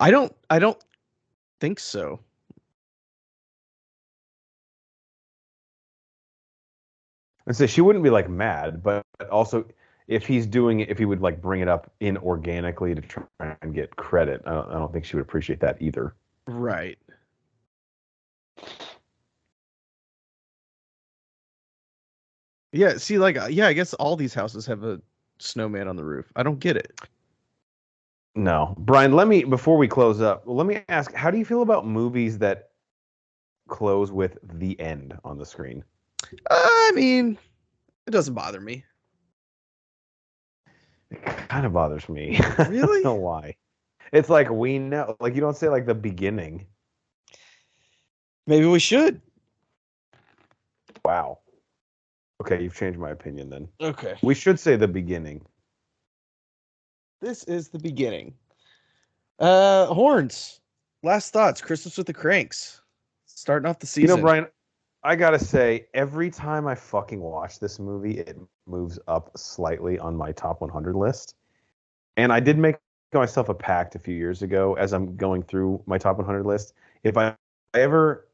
I don't think so. And so she wouldn't be like mad, but also if he's doing it, if he would like bring it up inorganically to try and get credit, I don't think she would appreciate that either. Right. Yeah, see, like, yeah, I guess all these houses have a snowman on the roof. I don't get it. No, Brian, before we close up, let me ask, how do you feel about movies that close with the end on the screen? I mean, it doesn't bother me. It kind of bothers me. Really? I don't know why. It's like we know, like you don't say like the beginning. Maybe we should. Wow. Okay, you've changed my opinion then. Okay. We should say the beginning. This is the beginning. Horns. Last thoughts. Christmas with the Cranks. Starting off the season. You know, Brian, I gotta say, every time I fucking watch this movie, it moves up slightly on my top 100 list. And I did make myself a pact a few years ago as I'm going through my top 100 list. If I ever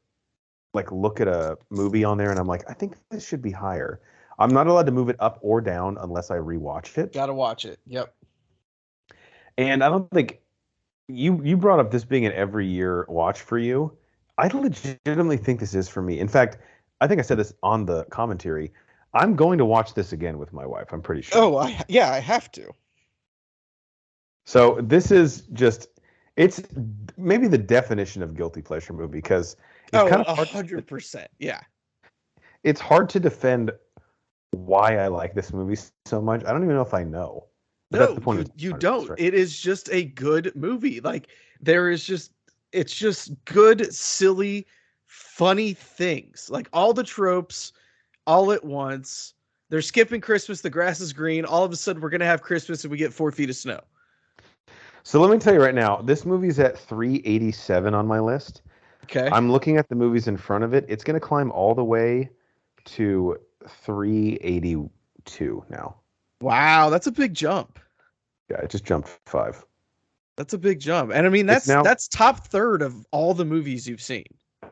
like look at a movie on there and I'm like, I think this should be higher, I'm not allowed to move it up or down unless I rewatch it. Gotta watch it. Yep. And I don't think you brought up this being an every year watch for you. I legitimately think this is for me. In fact, I think I said this on the commentary. I'm going to watch this again with my wife. I'm pretty sure. Oh, I have to. So this is just, it's maybe the definition of guilty pleasure movie because it's kind of 100%. Yeah. It's hard to defend why I like this movie so much. I don't even know if I know. But No, that's the point you don't. Right? It is just a good movie. Like it's just good, silly, funny things. Like all the tropes all at once. They're skipping Christmas. The grass is green. All of a sudden we're going to have Christmas and we get 4 feet of snow. So let me tell you right now, this movie's at 387 on my list. Okay. I'm looking at the movies in front of it. It's going to climb all the way to 382 now. Wow, that's a big jump. Yeah, it just jumped 5. That's a big jump. And I mean, that's top third of all the movies you've seen.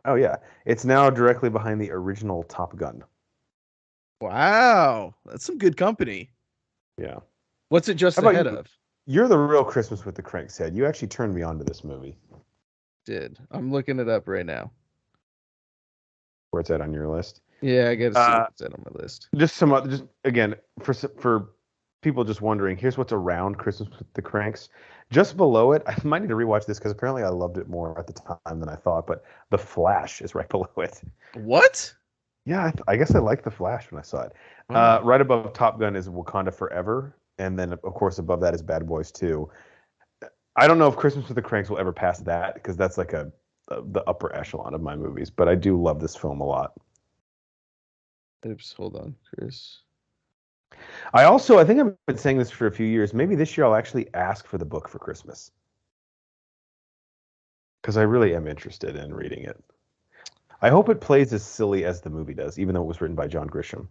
Oh, yeah. It's now directly behind the original Top Gun. Wow. That's some good company. Yeah. What's it just ahead of? You're the real Christmas with the Cranks head. You actually turned me on to this movie. I'm looking it up right now. Where it's at on your list? Yeah, I got to see what's at on my list. Just again, for people just wondering, here's what's around Christmas with the Cranks. Just below it, I might need to rewatch this because apparently I loved it more at the time than I thought, but The Flash is right below it. What? Yeah, I guess I liked The Flash when I saw it. Wow. Right above Top Gun is Wakanda Forever, and then, of course, above that is Bad Boys 2. I don't know if Christmas with the Cranks will ever pass that because that's like the upper echelon of my movies, but I do love this film a lot. Oops, hold on, Chris. I think I've been saying this for a few years. Maybe this year I'll actually ask for the book for Christmas. Because I really am interested in reading it. I hope it plays as silly as the movie does, even though it was written by John Grisham.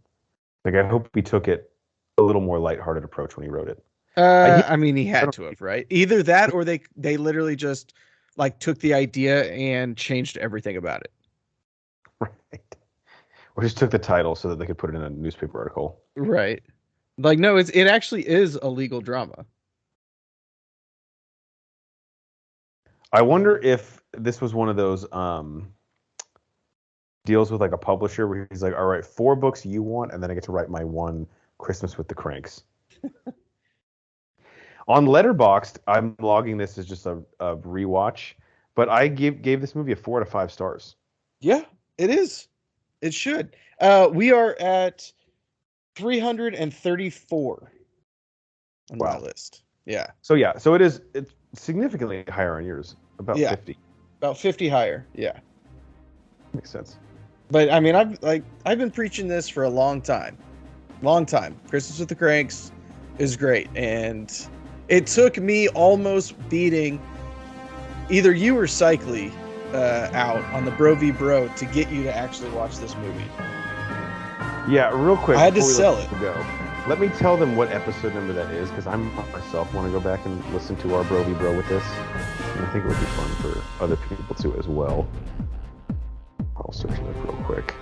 Like, I hope he took it a little more lighthearted approach when he wrote it. I mean, he had to have, right? Either that or they literally just like took the idea and changed everything about it. Right. Or just took the title so that they could put it in a newspaper article. Right. Like, no, it actually is a legal drama. I wonder if this was one of those deals with like a publisher where he's like, all right, 4 books you want, and then I get to write my one Christmas with the Cranks. On Letterboxd, I'm logging this as just a rewatch, but I gave this movie a 4 out of 5 stars. Yeah, it is. It should. We are at 334 on my list. Yeah. So it's significantly higher on yours. About 50. About 50 higher. Yeah. Makes sense. But I mean, I've been preaching this for a long time. Christmas with the Cranks is great, and it took me almost beating either you or Cycly out on the Bro v Bro to get you to actually watch this movie. Yeah, real quick. I had to sell it. Let me tell them what episode number that is, because I myself want to go back and listen to our Bro v Bro with this. And I think it would be fun for other people too as well. I'll search it up real quick.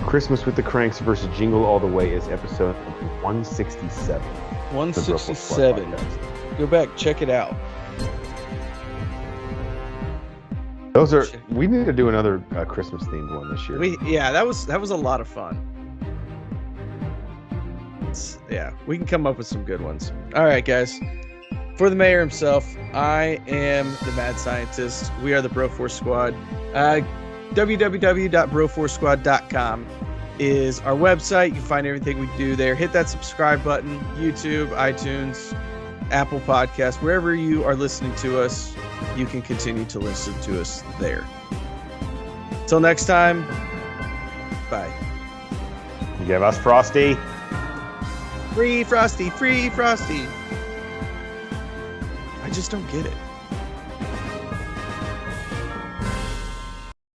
Christmas with the Kranks versus Jingle All the Way is episode 167. 167. Go back, check it out. Those are. We need to do another Christmas themed one this year. Yeah, that was a lot of fun. Yeah, we can come up with some good ones. All right, guys. For the mayor himself, I am the mad scientist. We are the Broforce Squad. www.broforcesquad.com is our website. You can find everything we do there. Hit that subscribe button. YouTube, iTunes, Apple Podcasts, wherever you are listening to us, you can continue to listen to us there. Till next time, bye. Give us Frosty. Free Frosty, free Frosty. I just don't get it.